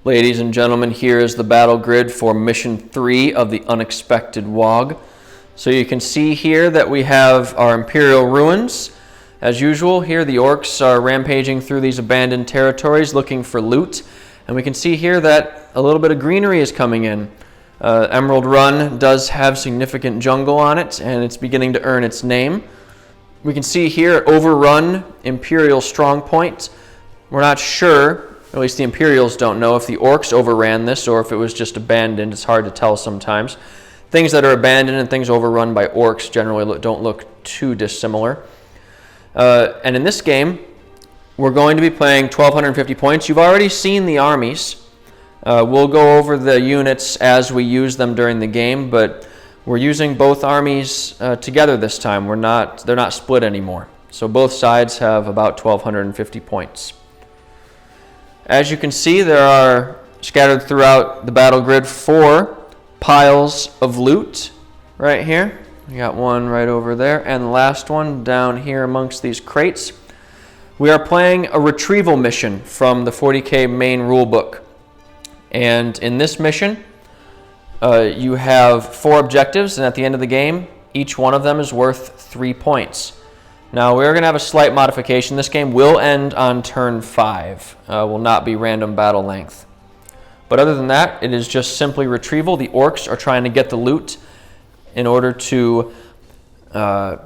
Ladies and gentlemen, here is the battle grid for Mission 3 of the Unexpected Waaagh. So you can see here that we have our Imperial ruins. As usual, here the Orks are rampaging through these abandoned territories looking for loot. And we can see here that a little bit of greenery is coming in. Emerald Run does have significant jungle on it, and it's beginning to earn its name. We can see here Overrun Imperial Strongpoint. We're not sure. At least the Imperials don't know if the Orks overran this or if it was just abandoned. It's hard to tell sometimes. Things that are abandoned and things overrun by Orks generally don't look too dissimilar. And in this game, we're going to be playing 1,250 points. You've already seen the armies. We'll go over the units as we use them during the game, but we're using both armies together this time. They're not split anymore. So both sides have about 1,250 points. As you can see, there are scattered throughout the battle grid 4 piles of loot right here. We got one right over there, and the last one down here amongst these crates. We are playing a retrieval mission from the 40k main rulebook. And in this mission, you have 4 objectives, and at the end of the game, each one of them is worth 3 points. Now, we're going to have a slight modification. This game will end on turn 5. Will not be random battle length. But other than that, it is just simply retrieval. The Orks are trying to get the loot in order to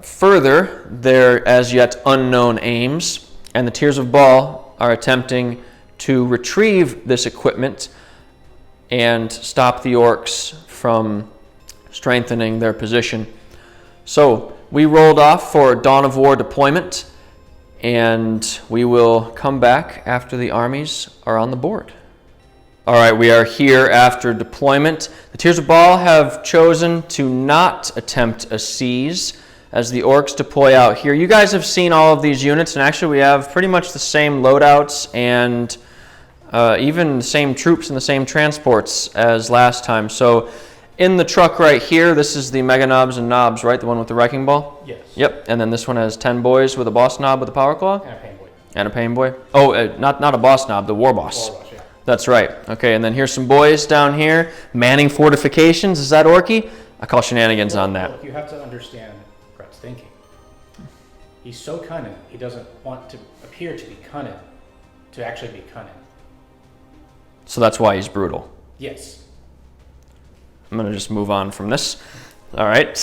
further their as yet unknown aims. And the Tears of Baal are attempting to retrieve this equipment and stop the Orks from strengthening their position. So we rolled off for Dawn of War deployment, and we will come back after the armies are on the board. All right, we are here after deployment. The Tears of Baal have chosen to not attempt a seize as the Orks deploy out here. You guys have seen all of these units, and actually we have pretty much the same loadouts and even the same troops and the same transports as last time. So in the truck right here, this is the Mega Knobs and Knobs, right? The one with the Wrecking Ball? Yes. Yep, and then this one has 10 boys with a Boss Knob with a Power Claw? And a Pain Boy. And a Pain Boy. Oh, not a Boss Knob, the War Boss. War Boss, yeah. That's right. Okay, and then here's some boys down here manning fortifications. Is that Orky? I call shenanigans on that. Look, you have to understand Brett's thinking. He's so cunning, he doesn't want to appear to be cunning, to actually be cunning. So that's why he's brutal. Yes. I'm going to just move on from this. All right.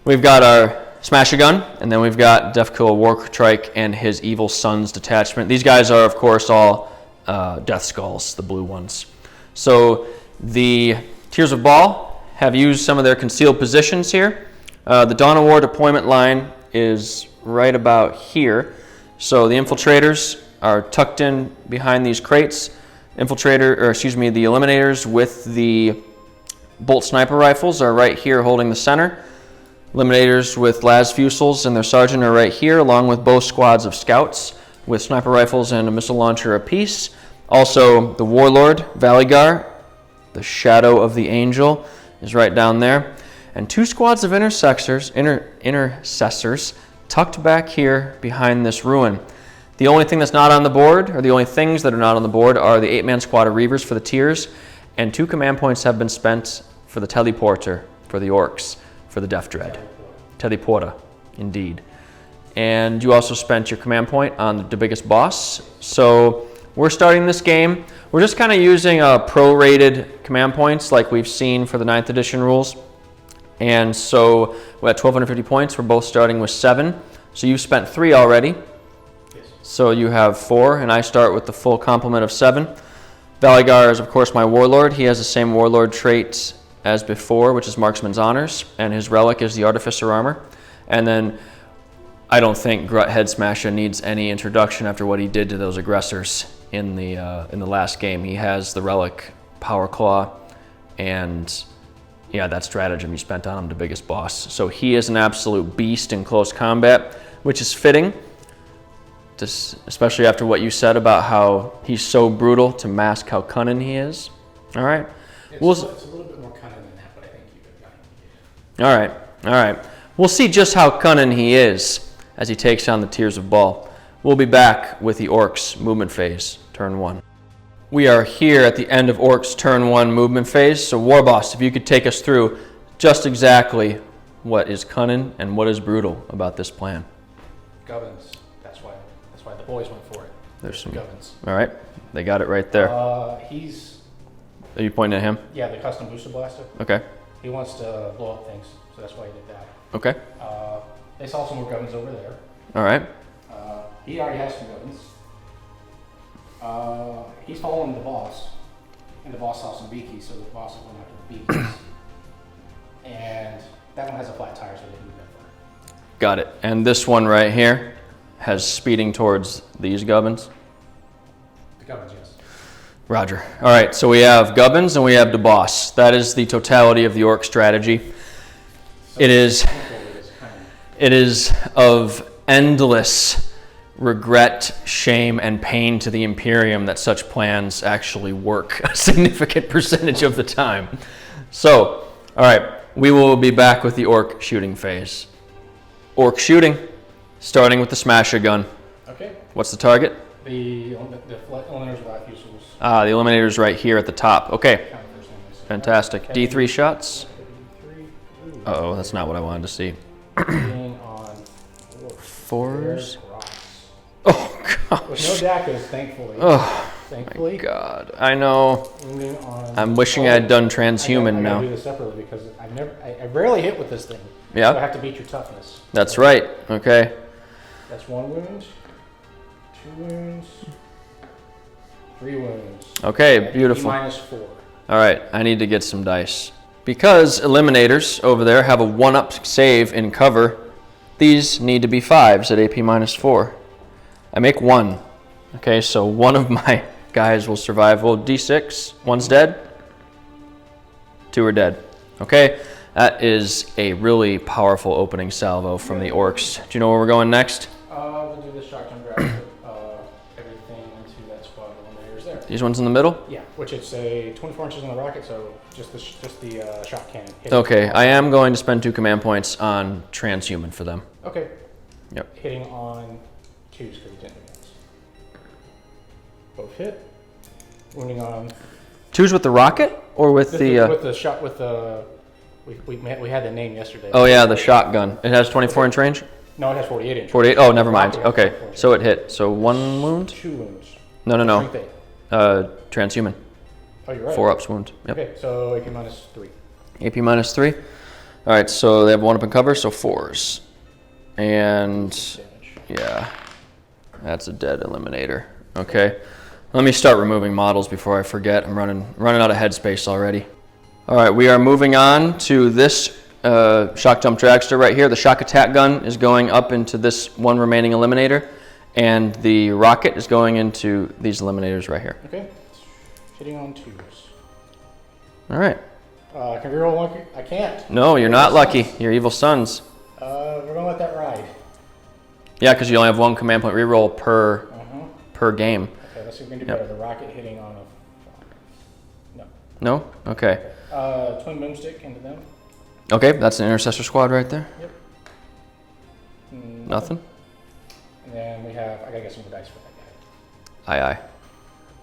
We've got our Smash-A-Gun, and then we've got Deathkiller Wartrike and his Evil Sons detachment. These guys are, of course, all Death Skulls, the blue ones. So the Tears of Baal have used some of their concealed positions here. The Dawn of War deployment line is right about here. So the infiltrators are tucked in behind these crates. The eliminators with the bolt sniper rifles are right here holding the center. Eliminators with las fusils and their sergeant are right here, along with both squads of scouts with sniper rifles and a missile launcher apiece. Also, the Warlord, Valigar, the Shadow of the Angel, is right down there. And 2 squads of intercessors tucked back here behind this ruin. The only thing that's not on the board, or the only things that are not on the board, are the 8-man squad of Reavers for the Tears, and 2 command points have been spent for the Teleporter for the Orks, for the Death Dread. Teleporter, indeed. And you also spent your command point on the biggest boss. So we're starting this game. We're just kind of using pro-rated command points like we've seen for the 9th edition rules. And so we're at 1,250 points. We're both starting with 7. So you've spent 3 already. So you have 4, and I start with the full complement of 7. Valigar is, of course, my Warlord. He has the same Warlord trait as before, which is Marksman's Honors, and his relic is the Artificer Armor. And then I don't think Grut Head Smasher needs any introduction after what he did to those aggressors in the last game. He has the relic Power Claw, and yeah, that stratagem you spent on him, the biggest boss. So he is an absolute beast in close combat, which is fitting. Especially after what you said about how he's so brutal to mask how cunning he is. All right. It's a little bit more cunning than that, but I think you've been cunning. All right. We'll see just how cunning he is as he takes on the Tears of Baal. We'll be back with the Orks movement phase, turn 1. we are here at the end of Orc's turn 1 movement phase. So Warboss, if you could take us through just exactly what is cunning and what is brutal about this plan. Gubbins. That's why the boys went for it. There's some Gubbins. All right, they got it right there. He's... Are you pointing at him? Yeah, the custom booster blaster. Okay. He wants to blow up things, so that's why he did that. Okay. They saw some more Gubbins over there. All right. He already has 2 Gubbins. He's following the boss, and the boss saw some beakies, so the boss is going after the beakies. And that one has a flat tire, so they move that far. Got it. And this one right here has speeding towards these Gubbins. The Gubbins, yes. Roger. All right, so we have Gubbins and we have the boss. That is the totality of the Orc strategy. So It is of endless regret, shame, and pain to the Imperium that such plans actually work a significant percentage of the time. So, all right, we will be back with the Orc shooting phase. Orc shooting, starting with the smasher gun. Okay. What's the target? The eliminators without fusibles. Ah, the eliminator's right here at the top. Okay, fantastic. D3 shots. Uh-oh, that's not what I wanted to see. On 4s. rocks. Oh, With gosh. no DACAs, thankfully. Oh, Thankfully. my God. I know. On, I'm wishing I'd done transhuman I now. gotta do this separately because I rarely hit with this thing. So I Yeah, have to beat your toughness. that's right. Okay. That's 1 wound, 2 wounds, 3 wounds. Okay, And beautiful. E-4. All right, I need to get some dice. Because eliminators over there have a 1-up save in cover, these need to be 5s at AP -4. I make 1. Okay, so one of my guys will survive. Well, D6, 1's dead, 2 are dead. Okay, that is a really powerful opening salvo from the Orcs. Do you know where we're going next? We'll do the shotgun grab, everything into that squad of eliminators there. These ones in the middle? Yeah, which it's a 24 inches on the rocket, so just the shot cannon. Okay, I am going to spend 2 command points on transhuman for them. Okay. Yep. Hitting on 2s because he didn't advance. Both hit. Wounding on 2's with the rocket or with with the? with the shot with the we had the name yesterday. Oh yeah, the shotgun. It has 24-inch range. No, it has 48 inch. 48. Oh, never mind. Rocket has Okay, 24 inch. so it hit. So 1 wound. 2 wounds. No. Strength 8. Transhuman. Oh, you're right. 4-ups wound. Yep. Okay, so AP -3. AP -3. All right, so they have 1 up in cover, so 4s. And Damage. yeah, that's a dead eliminator. Okay, let me start removing models before I forget. I'm running out of headspace already. All right, we are moving on to this shock jump dragster right here. The shock attack gun is going up into this 1 remaining eliminator, and the rocket is going into these eliminators right here. Okay. Hitting on 2s. All right. Can we roll 1? I can't. No, you're not lucky. You're evil sons. We're gonna let that ride. Yeah, because you only have 1 command point reroll per game. Okay, let's see if we can do better. The rocket hitting on a... No. No? Okay. Twin boomstick into them. Okay, that's an intercessor squad right there. Yep. Nothing? And then we have... I gotta get some more dice for that guy. Aye, aye.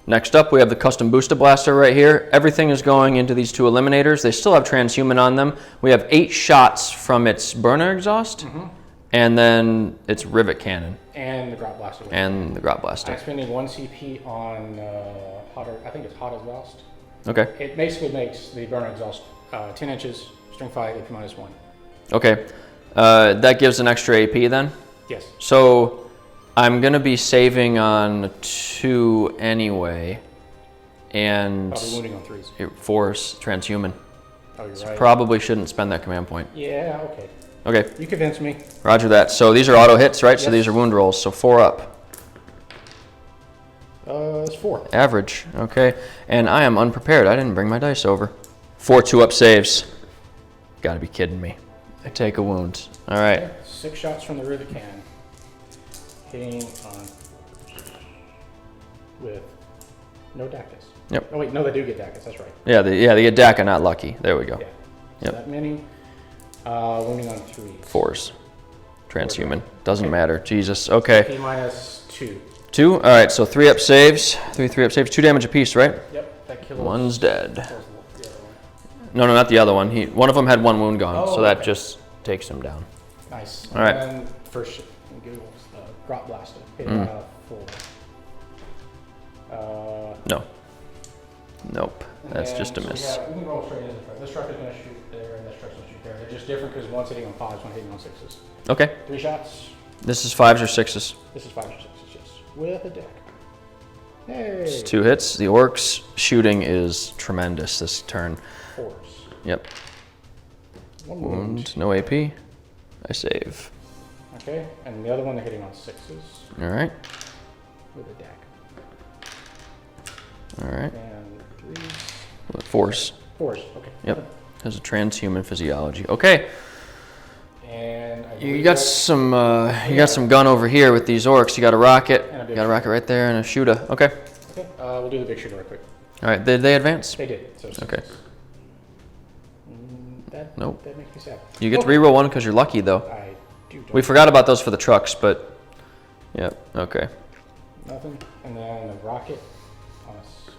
Next up, we have the custom booster blaster right here. Everything is going into these 2 eliminators. They still have transhuman on them. We have 8 shots from its burner exhaust, and then its rivet cannon, And the grot blaster. and the grot blaster. I'm spending 1 CP on I think it's hot exhaust. Okay. It basically makes the burner exhaust 10 inches, string 5, AP -1. Okay. That gives an extra AP then? Yes. So I'm going to be saving on 2 anyway, and Probably wounding on 3s. it force transhuman. Oh, you're So right. probably shouldn't spend that command point. Yeah, okay. Okay, You convinced me. roger that. So these are auto hits, right? So Yes. these are wound rolls, so 4 up. It's 4. Average, okay. And I am unprepared. I didn't bring my dice over. 4 2-up saves. Gotta be kidding me. I take a wound. All right. Okay. 6 shots from the rivet cannon. Hitting on with no DACAs. Yep. Oh wait, no, they do get DACAs. That's right. Yeah, the DACA, not lucky. There we go. Yeah. So Yep. that many. Wounding on 3. 4s. Transhuman. Doesn't matter. Jesus. Okay. P -2. 2? All right, so 3-up saves. 3-up saves. 2 damage apiece, right? Yep, that kills. One's dead. Kills the other one. No, not the other one. One of them had 1 wound gone, so that okay. just takes him down. Nice. All right. And first, give the Grot Blaster. Hit full. No. Nope. That's just a so miss. we can roll straight into the truck. This truck is going to shoot there, and this truck's going to shoot there. They're just different because one's hitting on 5s, one's hitting on 6s. Okay. 3 shots. This is 5s or 6s? This is 5s or 6s, yes. With a deck. Hey. It's 2 hits. The Orcs shooting is tremendous this turn. 4s. Yep. 1 wound. No AP. I save. Okay, and the other one they're hitting on 6s. All right. With a deck. All right. And 3s. 4s. 4s, okay. Yep. Has a transhuman physiology. Okay. And You got some gun over here with these Orcs. You got a rocket. You got a rocket right there and a shooter. Okay. Okay, we'll do the big shooter real quick. All right. Did they advance? They did. So Okay. Nope. That makes me sad. You get to reroll 1 because you're lucky, though. I do. We forgot about those for the trucks, but yep. Okay. Nothing. And then the rocket on a 6.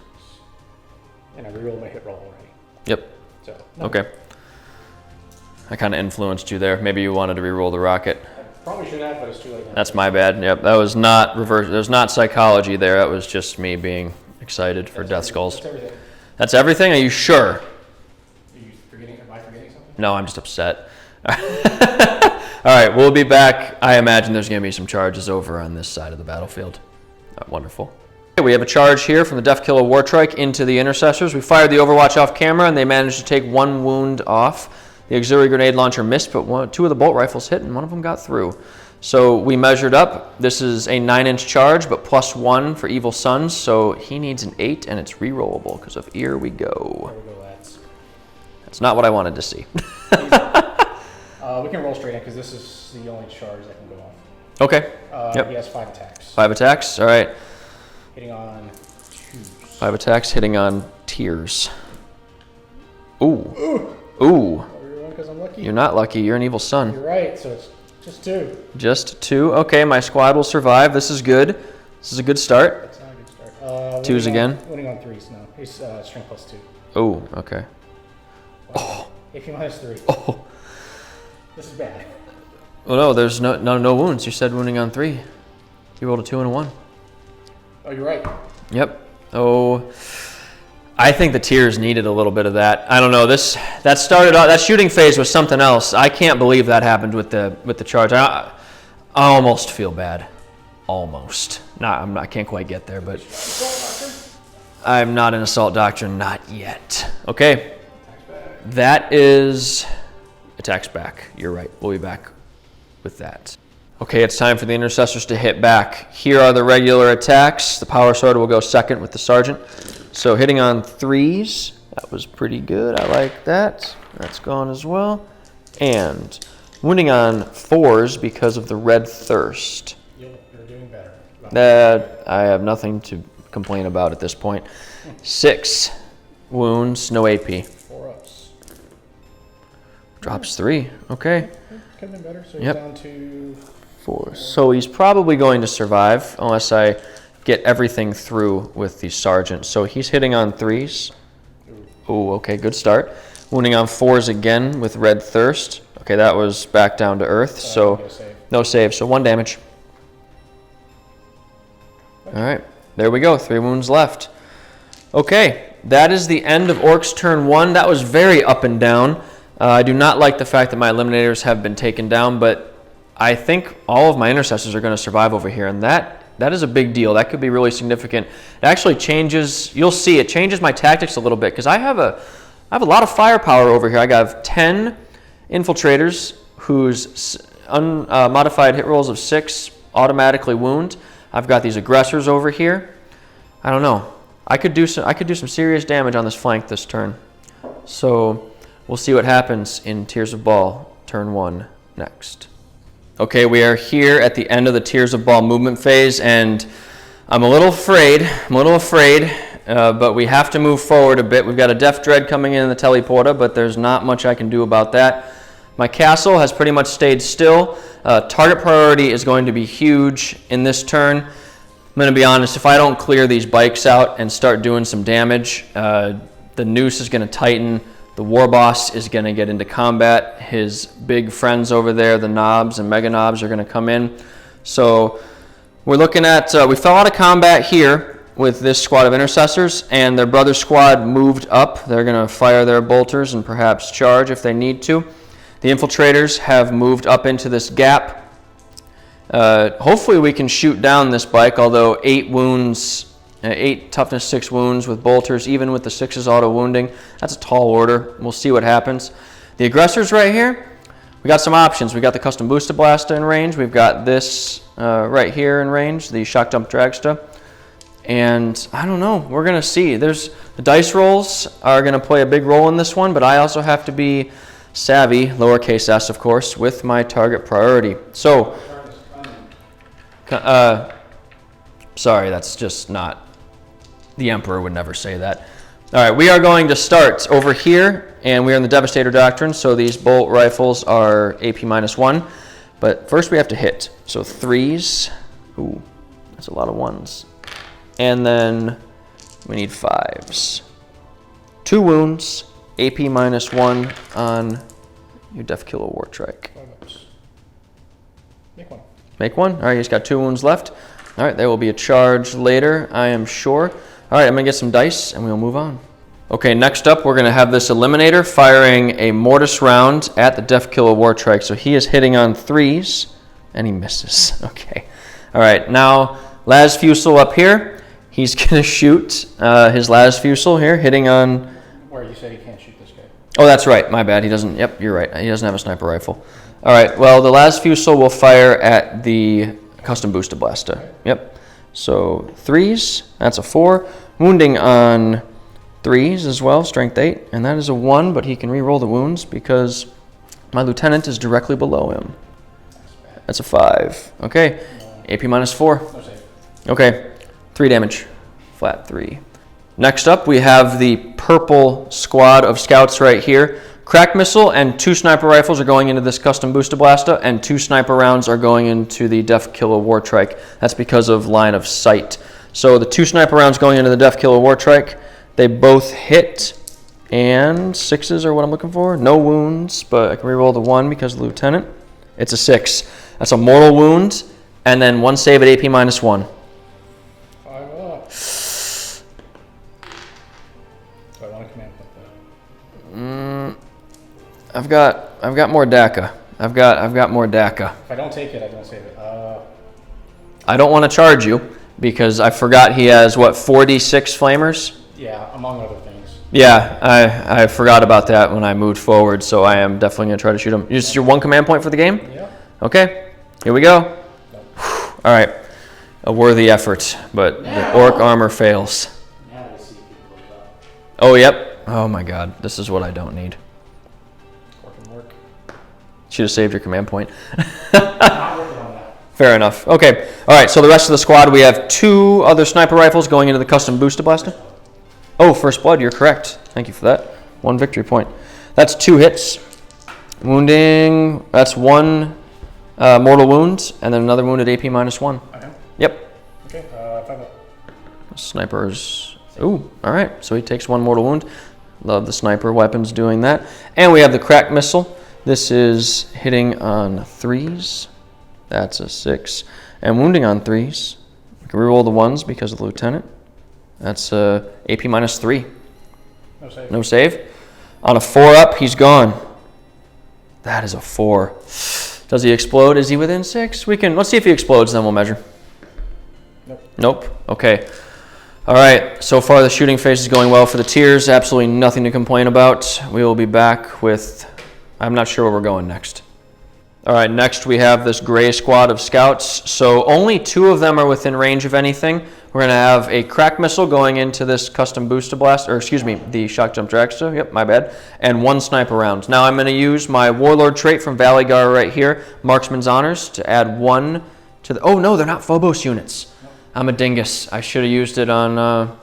And I rerolled my hit roll already. Yep. So. Okay. I kind of influenced you there. Maybe you wanted to reroll the rocket. I probably should have, but it's too late now. That's my bad. Yep. That was not reverse. There's not psychology there. That was just me being excited for Death Skulls. That's everything. That's everything? Are you sure? Are you forgetting? Am I forgetting something? No, I'm just upset. All right, we'll be back. I imagine there's going to be some charges over on this side of the battlefield. Wonderful. Okay, we have a charge here from the Death Killer War Trike into the Intercessors. We fired the Overwatch off camera, and they managed to take 1 wound off. The auxiliary grenade launcher missed, but 2 of the bolt rifles hit, and 1 of them got through. So we measured up. This is a 9-inch charge, but +1 for Evil Sons, so he needs an 8, and it's rerollable, because of here we go. There we go, lads. That's not what I wanted to see. We can roll straight in, because this is the only charge that can go off. Okay. Yep. He has 5 attacks. 5 attacks, all right. Hitting on 2s. 5 attacks, hitting on Tears. Ooh. Ooh. Because I'm lucky. You're not lucky. You're an Evil Son. You're right, so it's just 2. Just 2. Okay, my squad will survive. This is good. This is a good start. That's not a good start. 2s again? Winning on 3s now. He's strength +2. Oh, okay. Wow. Oh. AP -3. Oh. This is bad. Well, no, there's no wounds. You said wounding on 3. You rolled a 2 and a 1. Oh, you're right. Yep. Oh, I think the Tears needed a little bit of that. I don't know. That started out. That shooting phase was something else. I can't believe that happened with the charge. I almost feel bad. Almost. I can't quite get there, but I'm not an assault doctor. Not yet. Okay. That is attacks back. You're right. We'll be back with that. Okay, it's time for the Intercessors to hit back. Here are the regular attacks. The Power Sword will go second with the Sergeant. So hitting on 3s, that was pretty good. I like that. That's gone as well. And wounding on 4s because of the Red Thirst. You're doing better. That I have nothing to complain about at this point. 6 wounds, no AP. 4 ups. Drops 3. Okay. Could have been better. So he's Yep. down to 4. So he's probably going to survive unless I get everything through with the Sergeant. So he's hitting on 3s. Oh, okay, good start. Wounding on 4s again with Red Thirst. Okay, that was back down to earth. So no save. So 1 damage. All right, there we go. 3 wounds left. Okay, that is the end of Orcs turn 1. That was very up and down. I do not like the fact that my Eliminators have been taken down, but I think all of my Intercessors are going to survive over here, and that is a big deal. That could be really significant. It actually changes, you'll see, it changes my tactics a little bit, because I have a lot of firepower over here. I got 10 Infiltrators whose modified hit rolls of 6 automatically wound. I've got these Aggressors over here. I don't know. I could do some serious damage on this flank this turn. So we'll see what happens in Tears of Baal turn 1 next. Okay, we are here at the end of the Tears of Baal movement phase, and I'm a little afraid, but we have to move forward a bit. We've got a Death Dread coming in the teleporter, but there's not much I can do about that. My castle has pretty much stayed still. Target priority is going to be huge in this turn. going to be honest, if I don't clear these bikes out and start doing some damage, the noose is going to tighten. The war boss is going to get into combat. His big friends over there, the knobs and mega knobs, are going to come in. So we're looking at, we fell out of combat here with this squad of intercessors, and their brother squad moved up. They're going to fire their bolters and perhaps charge if they need to. The infiltrators have moved up into this gap. Hopefully we can shoot down this bike, although 8 wounds, 8 toughness 6 wounds with bolters, even with the 6's auto wounding. That's a tall order. We'll see what happens. The aggressors right here, we got some options. We got the custom boosted blaster in range. We've got this right here in range, the shock dump dragster. And I don't know, we're gonna see. The dice rolls are gonna play a big role in this one, but I also have to be savvy, lowercase s of course, with my target priority. So, sorry, that's just not, the Emperor would never say that. All right, we are going to start over here, and we are in the Devastator Doctrine, so these bolt rifles are AP -1, but first we have to hit. So 3s, ooh, that's a lot of 1s. And then we need 5s. 2 wounds, AP -1 on your Def Killer War Trike. Make one. Make one? All right, he's got 2 wounds left. All right, there will be a charge later, I am sure. All right, I'm gonna get some dice and we'll move on. Okay, next up, we're gonna have this Eliminator firing a mortis round at the Def Killer War Trike. So he is hitting on 3s and he misses. Okay. All right, now Las Fusel up here. He's gonna shoot his Las Fusel here, hitting on... Where you said he can't shoot this guy. Oh, that's right, my bad. He doesn't, yep, you're right. He doesn't have a sniper rifle. All right, well, the Las Fusel will fire at the custom boosted blaster. Yep. So 3s, that's a 4. Wounding on 3s as well, strength 8, and that is a 1, but he can re-roll the wounds because my lieutenant is directly below him. That's a 5. Okay, AP -4. No save. Okay, 3 damage, flat 3. Next up, we have the purple squad of scouts right here. Crack missile and 2 sniper rifles are going into this custom boosted blaster, and 2 sniper rounds are going into the Def Killer War Trike. That's because of line of sight. So the 2 sniper rounds going into the Def Killer War Trike, they both hit, and 6s are what I'm looking for. No wounds, but I can reroll the 1 because of the lieutenant. It's a 6. That's a mortal wound, and then 1 save at AP -1. 5 up. Do I want to command point that? I've got more DACA. I've got more DACA. If I don't take it, I don't save it. I don't want to charge you because I forgot he has what, 46 flamers? Yeah, among other things. Yeah, I forgot about that when I moved forward, so I am definitely gonna try to shoot him. Is this your 1 command point for the game? Yeah. Okay, here we go. All right, a worthy effort, but the orc armor fails. Now we'll see people look up. Oh, yep. Oh my God, this is what I don't need. Work. Should have saved your command point. Not working on that. Fair enough. Okay. All right. So the rest of the squad, we have 2 other sniper rifles going into the custom boosted blaster. Oh, first blood. You're correct. Thank you for that. 1 victory point. That's 2 hits. Wounding. That's 1 mortal wound, and then another wound at AP -1. Okay. Yep. Okay. 5 up. Snipers. Ooh. All right. So he takes 1 mortal wound. Love the sniper weapons doing that. And we have the crack missile. This is hitting on 3s. That's a 6. And wounding on 3s. We can reroll the 1s because of the lieutenant. That's AP -3. No save. No save. On a 4 up, he's gone. That is a 4. Does he explode? Is he within 6? Let's see if he explodes, then we'll measure. Nope. Nope. Okay. All right. So far, the shooting phase is going well for the Tears. Absolutely nothing to complain about. We will be back with... I'm not sure where we're going next. All right, next we have this gray squad of scouts. So only 2 of them are within range of anything. We're going to have a crack missile going into this custom booster blast, or excuse me, the shock jump dragster. Yep, my bad. And 1 sniper round. Now I'm going to use my warlord trait from Valley Gar right here, Marksman's Honors, to add 1 to the... Oh no, they're not Phobos units. I'm a dingus. I should have used it on...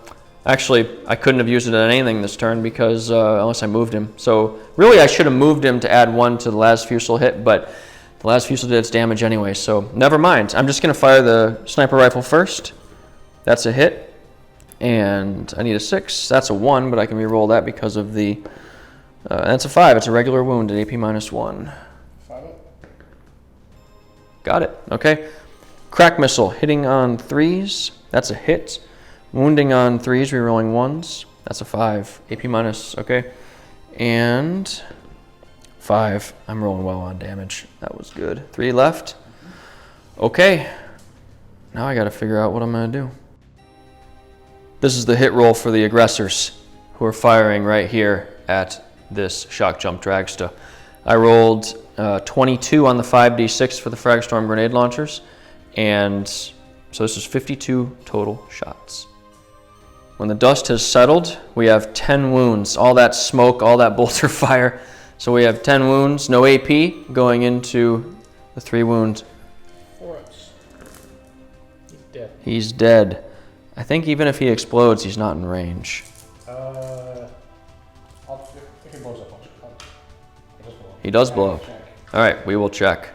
Actually, I couldn't have used it on anything this turn because unless I moved him. So really, I should have moved him to add 1 to the Las Fusel hit, but the Las Fusel did its damage anyway, so never mind. I'm just going to fire the sniper rifle first. That's a hit. And I need a 6. That's a 1, but I can re-roll that because of the... that's a 5. It's a regular wound at AP -1. 5 up. Got it. Okay. Crack missile hitting on 3s. That's a hit. Wounding on 3s, re-rolling 1s. That's a 5. AP minus. Okay. And 5. I'm rolling well on damage. That was good. 3 left. Okay. Now I got to figure out what I'm going to do. This is the hit roll for the aggressors who are firing right here at this shock jump dragsta. I rolled 22 on the 5d6 for the Fragstorm grenade launchers, and so this is 52 total shots. When the dust has settled, we have 10 wounds. All that smoke, all that bolter fire. So we have 10 wounds, no AP, going into the 3 wounds. 4 ups. He's dead. He's dead. I think even if he explodes, he's not in range. If he blows up, he does blow up. All right, we will check.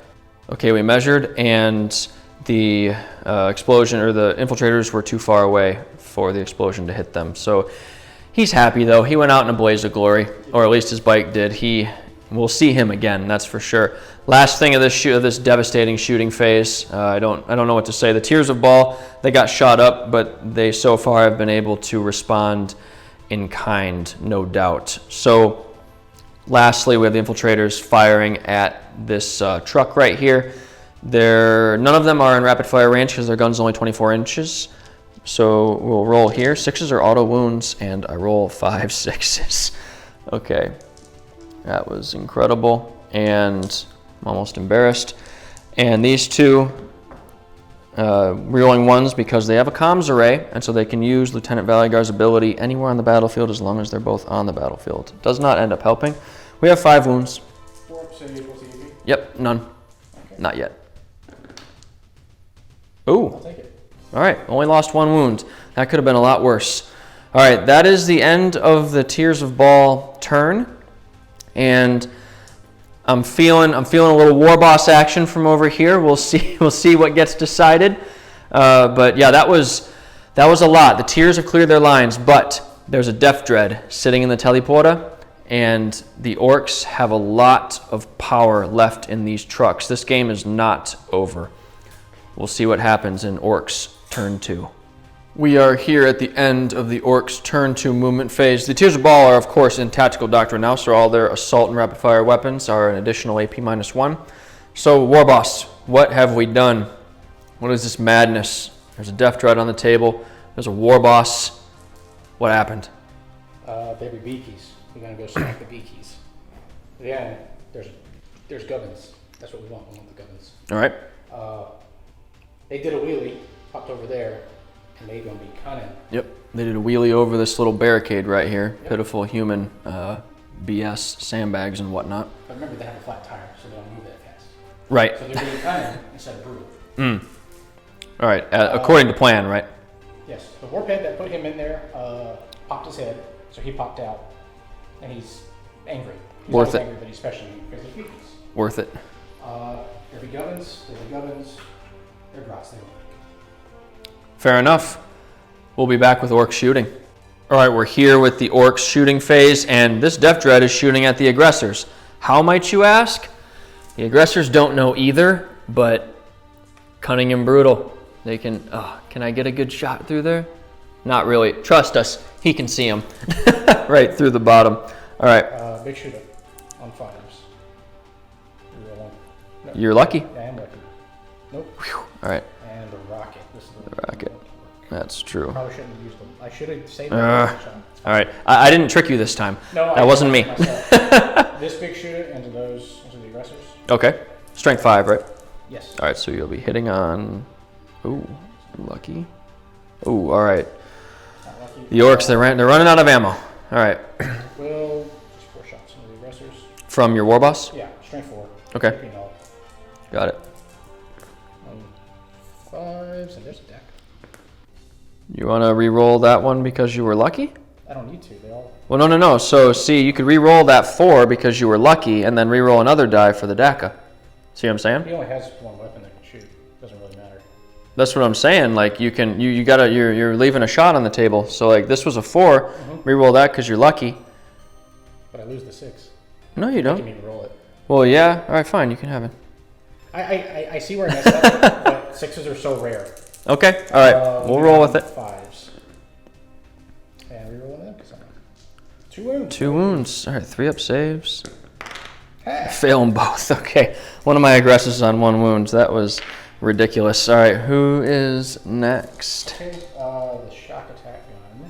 Okay, we measured, and the explosion, or the infiltrators were too far away for the explosion to hit them. So he's happy though. He went out in a blaze of glory, or at least his bike did. We'll see him again, that's for sure. Last thing of this devastating shooting phase. I don't know what to say. The Tears of Baal, they got shot up, but they so far have been able to respond in kind, no doubt. So lastly, we have the infiltrators firing at this truck right here. None of them are in rapid fire range because their gun's only 24 inches. So we'll roll here. 6s are auto wounds, and I roll 5 6s. Okay, that was incredible, and I'm almost embarrassed. And these two rerolling 1s because they have a comms array, and so they can use Lieutenant Valigar's ability anywhere on the battlefield as long as they're both on the battlefield. Does not end up helping. We have 5 wounds. 4 ups, and equals EV? Yep, none. Okay. Not yet. Ooh. I'll take it. All right, only lost 1 wound. That could have been a lot worse. All right, that is the end of the Tears of Baal turn, and I'm feeling a little war boss action from over here. We'll see what gets decided. But yeah, that was a lot. The Tears have cleared their lines, but there's a Death Dread sitting in the teleporter, and the Orks have a lot of power left in these trucks. This game is not over. We'll see what happens in Orks turn 2. We are here at the end of the Orks turn 2 movement phase. The Tears of Baal are, of course, in Tactical Doctrine now, so all their assault and rapid fire weapons are an additional AP -1. So, War Boss, what have we done? What is this madness? There's a Death Dread on the table. There's a War Boss. What happened? Baby beakies. We're gonna go smack the beakies. Yeah, there's gubbins. That's what we want. We want the gubbins. All right. They did a wheelie, popped over there, and they're gonna be cunning. Yep. They did a wheelie over this little barricade right here. Yep. Pitiful human BS sandbags and whatnot. But remember, they have a flat tire, so they don't move that fast. Right. So they're being cunning instead of brutal. All right. According to plan, right? Yes. The warphead that put him in there popped his head, so he popped out, and he's angry. He's Worth always it. angry, but especially because of beakies. Worth it. There'll be gubbins. They're grots. They don't. Fair enough. We'll be back with Orcs shooting. All right, we're here with the Orcs shooting phase, and this Death Dread is shooting at the aggressors. How might you ask? The aggressors don't know either, but cunning and brutal. They can, can I get a good shot through there? Not really. Trust us, he can see them right through the bottom. All right. Big shooter on 5s. No. You're lucky. I am lucky. Nope. Whew. All right. And the rocket. This is the rocket. That's true. Probably shouldn't have used them. I should have saved that. All right. I didn't trick you this time. No, that wasn't me. This big shooter into the aggressors. Okay. Strength 5, right? Yes. All right, so you'll be hitting on. Ooh, lucky. Ooh, all right. Not lucky. The Orcs, they're running out of ammo. All right. Well, just 4 shots into the aggressors. From your War Boss? Yeah, strength 4. Okay. You know, Got it. 5s, and there's a deck. You want to re-roll that one because you were lucky? I don't need to. They all. Well, no. So, see, you could re-roll that 4 because you were lucky, and then re-roll another die for the DACA. See what I'm saying? He only has one weapon that can shoot. Doesn't really matter. That's what I'm saying. Like you can, you gotta, you're leaving a shot on the table. So like this was a 4. Reroll that because you're lucky. But I lose the 6. No, you don't. You can roll it. Well, yeah. All right, fine. You can have it. I see where I messed up, but 6s are so rare. Okay. All right. We'll roll with it. 5s. And reroll them because I'm 2 wounds. 2 wounds. All right. 3 up saves. Hey. Fail them both. Okay. One of my aggressors on 1 wound. That was ridiculous. All right. Who is next? Okay. The shock attack gun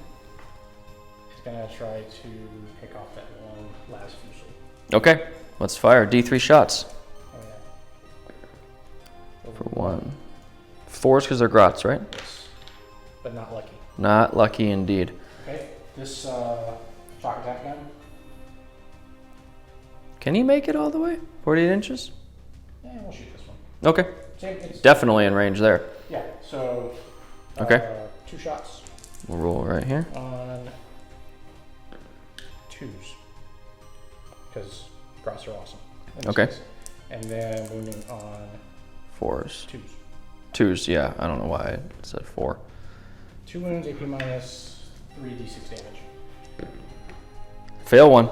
is gonna try to pick off that one last fusil. Okay. Let's fire. D3 shots. Oh yeah. For 1. 4s because they're grots, right? Yes. But not lucky. Not lucky indeed. Okay. This shock attack gun. Can he make it all the way? 48 inches? Yeah, we'll shoot this one. Okay. It's Definitely in range there. Yeah. So. Okay. 2 shots. We'll roll right here. On 2s. Because grots are awesome. Okay. Case. And then wounding on 4s. 2s. 2s, yeah. I don't know why I said 4. 2 wounds, AP minus 3d6 damage. Fail 1.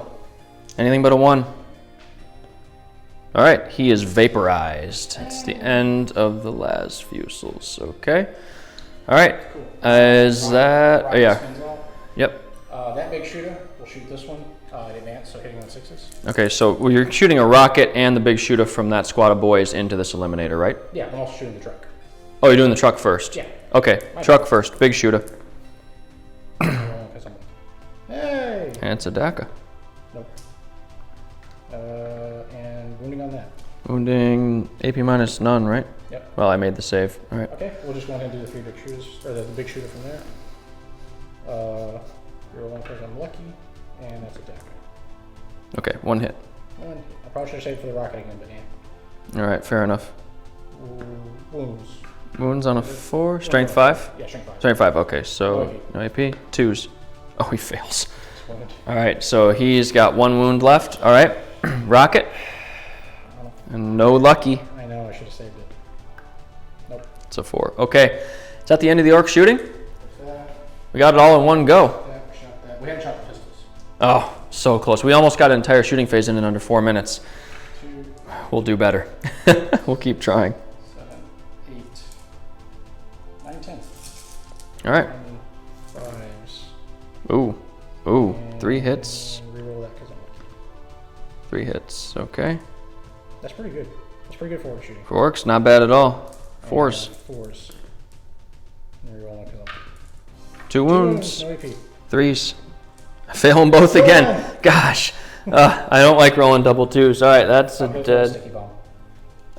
Anything but a 1. All right, he is vaporized. It's the end of the last fusils. Okay. All right. Cool. Is that? Rocket Yeah. spins out. Yep. That big shooter will shoot this one at advance, so hitting on 6s. Okay, so you're shooting a rocket and the big shooter from that squad of boys into this eliminator, right? Yeah, I'm also shooting the truck. Oh, you're doing the truck first. Yeah. Okay, truck first. Big shooter. Hey! And it's a DACA. Nope. And wounding on that. Wounding AP minus none, right? Yep. Well, I made the save. All right. Okay, we'll just go ahead and do the 3 big shooters, or the big shooter from there. Roll 1 because I'm lucky, and that's a DACA. Okay, 1 hit. I probably should have saved for the rocket again, but yeah. All right, fair enough. Wounds. Wounds on a 4. Strength 5? Yeah, strength 5. Strength 5, okay. So, no AP. 2s. Oh, he fails. All right, so he's got 1 wound left. All right, rocket. And no lucky. I know, I should have saved it. Nope. It's a 4. Okay, is that the end of the orc shooting? We got it all in one go. Yeah, we shot that. We haven't shot the pistols. Oh, so close. We almost got an entire shooting phase in under 4 minutes. 2, We'll do better. We'll keep trying. 7, 8, 9, 10. All right. 5s. Ooh, ooh, 3 hits. And reroll that because I'm lucky. 3 hits. Okay. That's pretty good. That's pretty good for orc shooting. For orcs, not bad at all. 4s. 4s. And reroll one because I'm lucky. 2 wounds. No AP. 3s. Fail them both again. Gosh. I don't like rolling double 2s. All right, that's a I'll go for dead. sticky bomb.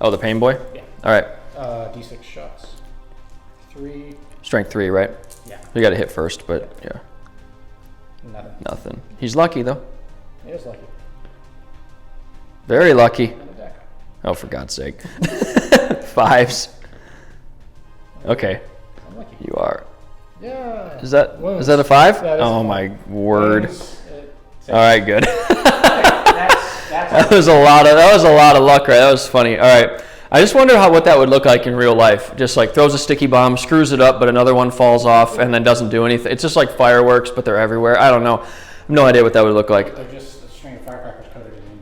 Oh, the pain boy? Yeah. All right. D6 shots. 3. Strength 3, right? Yeah. You got to hit first, but yeah, Nothing. nothing. He's lucky, though. It is lucky. Very lucky. And a deck. Oh, for God's sake. 5s. Okay, I'm lucky. you are. Yeah. Is that Wounds. is that a 5? That is Oh a my 5. word. Wounds, All right, good. that's That was a lot of luck, right? That was funny. All right. I just wonder what that would look like in real life. Just like throws a sticky bomb, screws it up, but another one falls off and then doesn't do anything. It's just like fireworks, but they're everywhere. I don't know. I have no idea what that would look like. They're just a string of firecrackers coated in ink.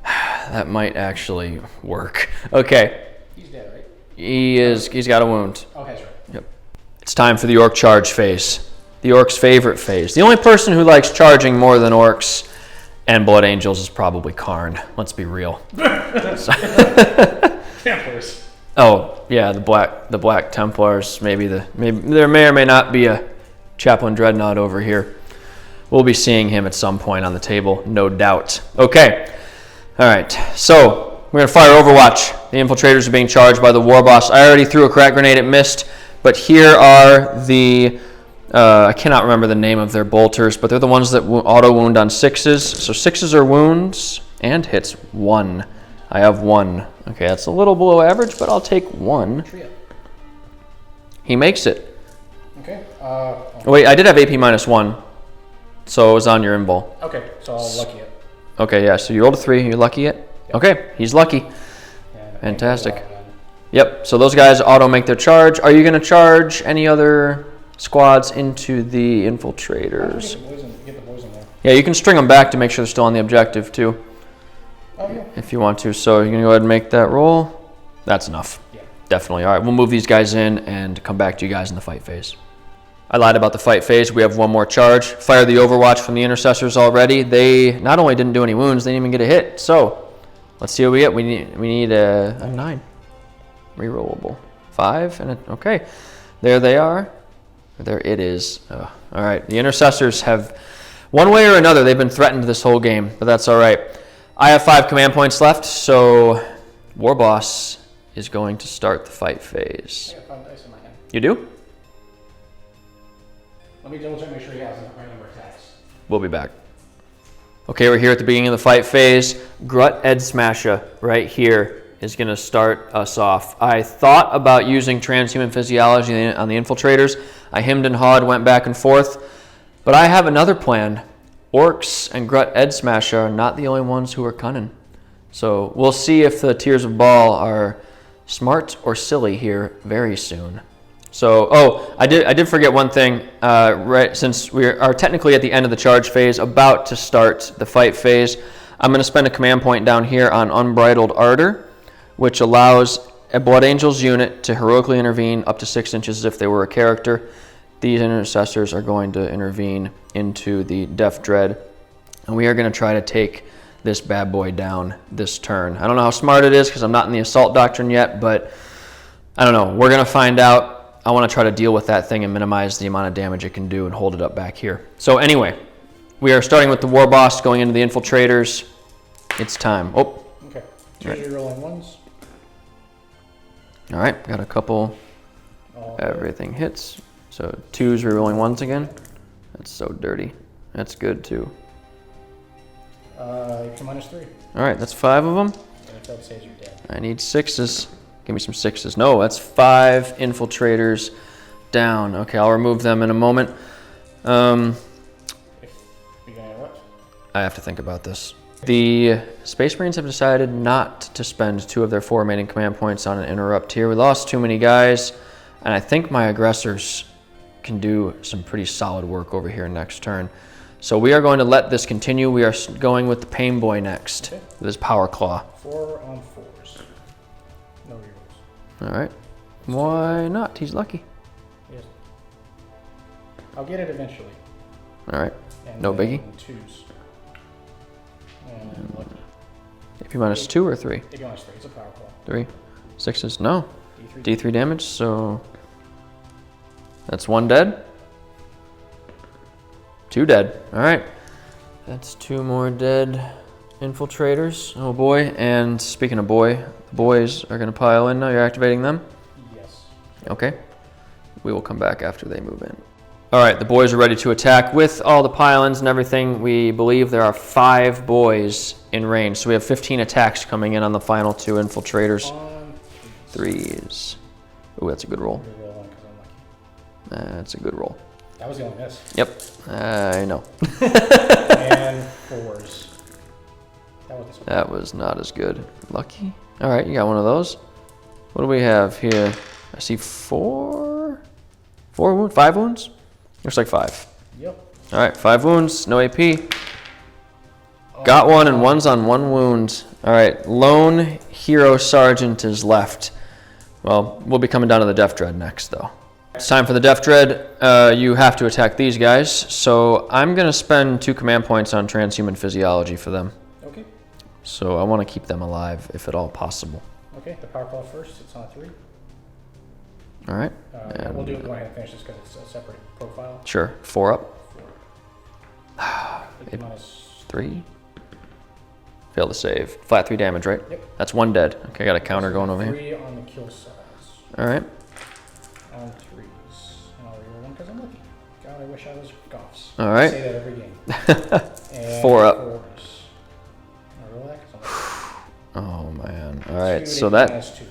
That might actually work. Okay. He's dead, right? He's got a wound. Okay, that's right. Yep. It's time for the orc charge phase. The orc's favorite phase. The only person who likes charging more than orcs and blood angels is probably Karn. Let's be real. Templars. Oh, yeah, the Black Templars. Maybe there may or may not be a Chaplain Dreadnought over here. We'll be seeing him at some point on the table, no doubt. Okay. All right. So we're gonna fire Overwatch. The infiltrators are being charged by the war boss. I already threw a crack grenade. It missed, but here are the I cannot remember the name of their bolters, but they're the ones that auto wound on 6s. So 6s are wounds and hits 1. I have 1. Okay, that's a little below average, but I'll take 1. Trio. He makes it. Okay. Oh, wait, I did have AP minus 1, so it was on your invul. Okay, so I'll lucky it. Okay, yeah, so you rolled a 3. You're lucky it? Yep. Okay, he's lucky. And Fantastic. Yep, so those guys auto make their charge. Are you going to charge any other squads into the infiltrators? Get the boys in there. Yeah, you can string them back to make sure they're still on the objective too. Oh, yeah. If you want to. So you're going to go ahead and make that roll. That's enough. Yeah. Definitely. All right, we'll move these guys in and come back to you guys in the fight phase. I lied about the fight phase. We have one more charge. Fire the Overwatch from the intercessors already. They not only didn't do any wounds, they didn't even get a hit. So let's see what we get. We need a 9. Rerollable. 5 and okay. There they are. There it is. All right. The intercessors have, one way or another, they've been threatened this whole game, but that's all right. I have 5 command points left, so War Boss is going to start the fight phase. I got 5 dice in my hand. You do? Let me double check, make sure he has the right number of attacks. We'll be back. Okay, we're here at the beginning of the fight phase. Grut Ed Smasher right here is going to start us off. I thought about using transhuman physiology on the infiltrators. I hemmed and hawed, went back and forth, but I have another plan. Orks and Grut Ed Smasher are not the only ones who are cunning. So we'll see if the Tears of Baal are smart or silly here very soon. So, I did forget one thing. Right, since we are technically at the end of the charge phase, about to start the fight phase, I'm going to spend a command point down here on Unbridled Ardor, which allows a Blood Angels unit to heroically intervene up to 6 inches as if they were a character. These intercessors are going to intervene into the Death Dread, and we are going to try to take this bad boy down this turn. I don't know how smart it is because I'm not in the Assault Doctrine yet, but I don't know. We're going to find out. I want to try to deal with that thing and minimize the amount of damage it can do and hold it up back here. So anyway, we are starting with the War Boss going into the infiltrators. It's time. Oh. Okay. 2 right. Rolling ones. All right, got a couple. Everything hits. So 2s rerolling 1s again. That's so dirty. That's good too. -3. All right, that's 5 of them. And if that says you're dead. I need 6s. Give me some 6s. No, that's 5 infiltrators down. Okay, I'll remove them in a moment. If you're gonna interrupt. I have to think about this. The Space Marines have decided not to spend 2 of their 4 remaining command points on an interrupt here. We lost too many guys, and I think my aggressors can do some pretty solid work over here next turn. So we are going to let this continue. We are going with the Pain Boy next, okay, with his Power Claw. 4 on 4s. No rerolls. All right. Why not? He's lucky. Yes. I'll get it eventually. All right. And no biggie. 2s. And lucky. AP minus 2 or 3? AP minus 3. It's a Power Claw. 3. 6s. No. D3. D3 damage. So that's 1 dead. 2 dead. All right. That's 2 more dead infiltrators. Oh boy. And speaking of boy, the boys are going to pile in now. You're activating them? Yes. Okay. We will come back after they move in. All right. The boys are ready to attack. With all the pile-ins and everything, we believe there are 5 boys in range. So we have 15 attacks coming in on the final 2 infiltrators. 3s. Ooh, that's a good roll. That's a good roll. That was the only miss. Yep, I know. And 4s. That was not as good. Lucky. All right, you got one of those. What do we have here? I see 4 wounds, 5 wounds? Looks like 5. Yep. All right, 5 wounds, no AP. Got one, and one's on 1 wound. All right, Lone Hero Sergeant is left. Well, we'll be coming down to the Death Dread next, though. It's time for the Death Dread. You have to attack these guys, so I'm going to spend 2 command points on transhuman physiology for them. Okay. So I want to keep them alive, if at all possible. Okay, the Power Claw first. It's on a 3. All right. We'll do it go ahead and finish this because it's a separate profile. Sure. 4 up. 4. Minus 3. Fail to save. Flat 3 damage, right? Yep. That's 1 dead. Okay, I got a counter going over here. 3 on the kill size. All right. On 3s. And I'll reroll 1 because I'm lucky. God, I wish I was Goffs. All right. I say that every game. And 4 up. 4s. I'll roll that because I'm lucky. Oh, man. All right, 2 so that... minus 2.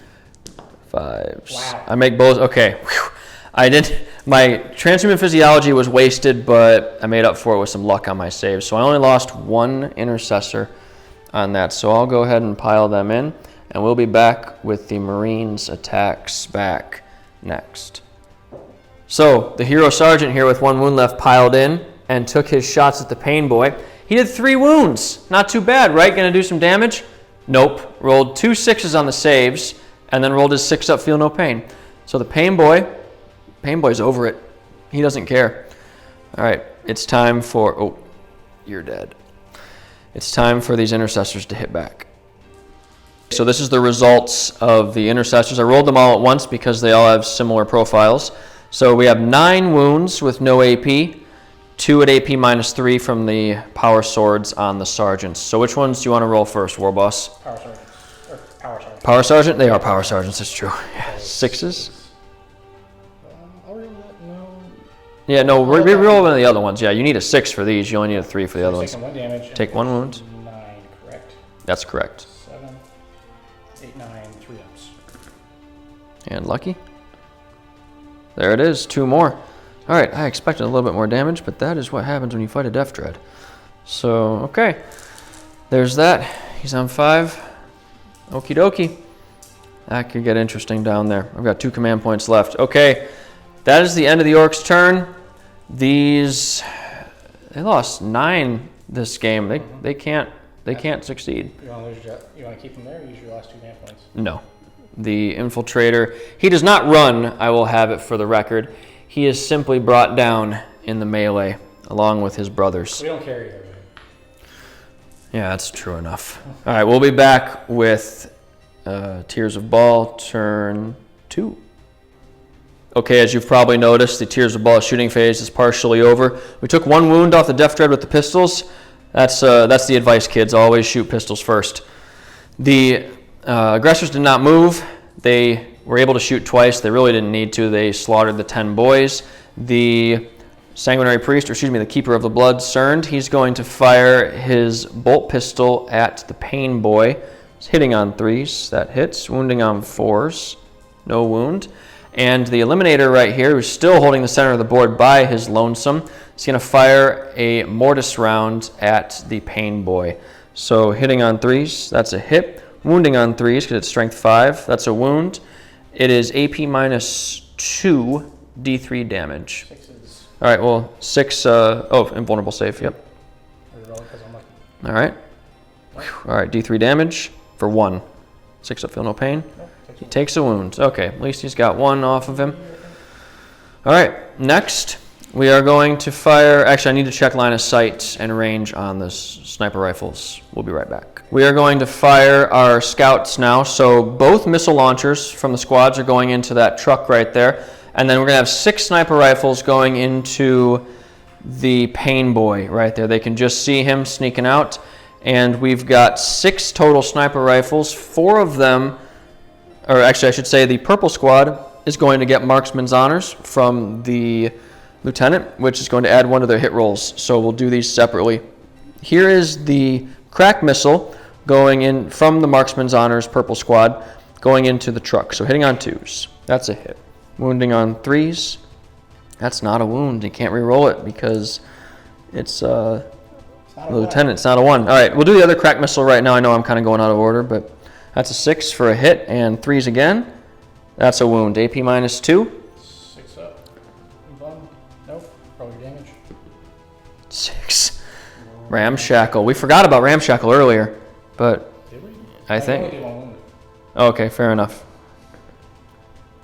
5s. Wow. I make both. Okay. Whew. I did. My transhuman physiology was wasted, but I made up for it with some luck on my saves. So I only lost 1 intercessor on that. So I'll go ahead and pile them in. and we'll be back with the Marines attacks back next. So the hero sergeant here with 1 wound left piled in and took his shots at the pain boy. He did 3 wounds. Not too bad, right? Gonna do some damage? Nope. Rolled 2 6s on the saves and then rolled his 6 up, feel no pain. So the pain boy's over it. He doesn't care. All right, it's time for, oh, you're dead. It's time for these intercessors to hit back. So this is the results of the intercessors. I rolled them all at once because they all have similar profiles. So we have 9 wounds with no AP, 2 at AP -3 from the power swords on the sergeants. So which ones do you want to roll first, War Boss? Power sergeants. Or power sergeant. Power sergeant? They are power sergeants, that's true. Yeah. 6s? I'll reroll that. No. Yeah, no, reroll one of the other ones. Yeah, you need a 6 for these. You only need a 3 for the other ones. Taking 1 damage. Take 1 wound. 9, correct. That's correct. 7, 8, 9, 3 ups. And lucky. There it is, 2 more. All right, I expected a little bit more damage, but that is what happens when you fight a Death Dread. So, okay. There's that. He's on 5. Okie dokie. That could get interesting down there. I've got 2 command points left. Okay, that is the end of the Orcs' turn. These, they lost 9 this game. They can't succeed. You want to keep them there or use your last 2 command points? No. The Infiltrator, he does not run, I will have it for the record. He is simply brought down in the melee, along with his brothers. We don't carry everything. Yeah, that's true enough. All right, we'll be back with Tears of Baal, turn 2. Okay, as you've probably noticed, the Tears of Baal shooting phase is partially over. We took 1 wound off the Death Dread with the pistols. That's the advice, kids. Always shoot pistols first. The aggressors did not move. They were able to shoot twice. They really didn't need to. They slaughtered the 10 boys. The Sanguinary Priest, or excuse me, the Keeper of the Blood, Cerned, he's going to fire his bolt pistol at the Pain Boy. He's hitting on 3s. That hits. Wounding on 4s. No wound. And the Eliminator right here, who's still holding the center of the board by his lonesome, is going to fire a Mortis round at the Pain Boy. So hitting on 3s, that's a hit. Wounding on 3s, because it's strength 5, that's a wound. It is AP -2, D3 damage. 6s. All right, well, 6, invulnerable save, yep. All right. All right, D3 damage for 1. 6 up, feel no pain. He takes a wound. Okay, at least he's got 1 off of him. All right, next we are going to fire. Actually, I need to check line of sight and range on the sniper rifles. We'll be right back. We are going to fire our scouts now. So both missile launchers from the squads are going into that truck right there. And then we're going to have 6 sniper rifles going into the Pain Boy right there. They can just see him sneaking out. And we've got 6 total sniper rifles. 4 of them, or actually I should say the purple squad is going to get marksman's honors from the lieutenant, which is going to add 1 to their hit rolls. So we'll do these separately. Here is the crack missile going in from the marksman's honors purple squad going into the truck. So hitting on 2s, that's a hit. Wounding on 3s, that's not a wound. You can't re-roll it because it's the lieutenant. It's not a 1. All right, we'll do the other crack missile right now. I know I'm kind of going out of order, but that's a 6 for a hit, and 3s again. That's a wound. AP -2. 6 up. Nope. Probably damage. 6. Ramshackle. We forgot about Ramshackle earlier, but Did we? I think. did 1 wound. Okay, fair enough.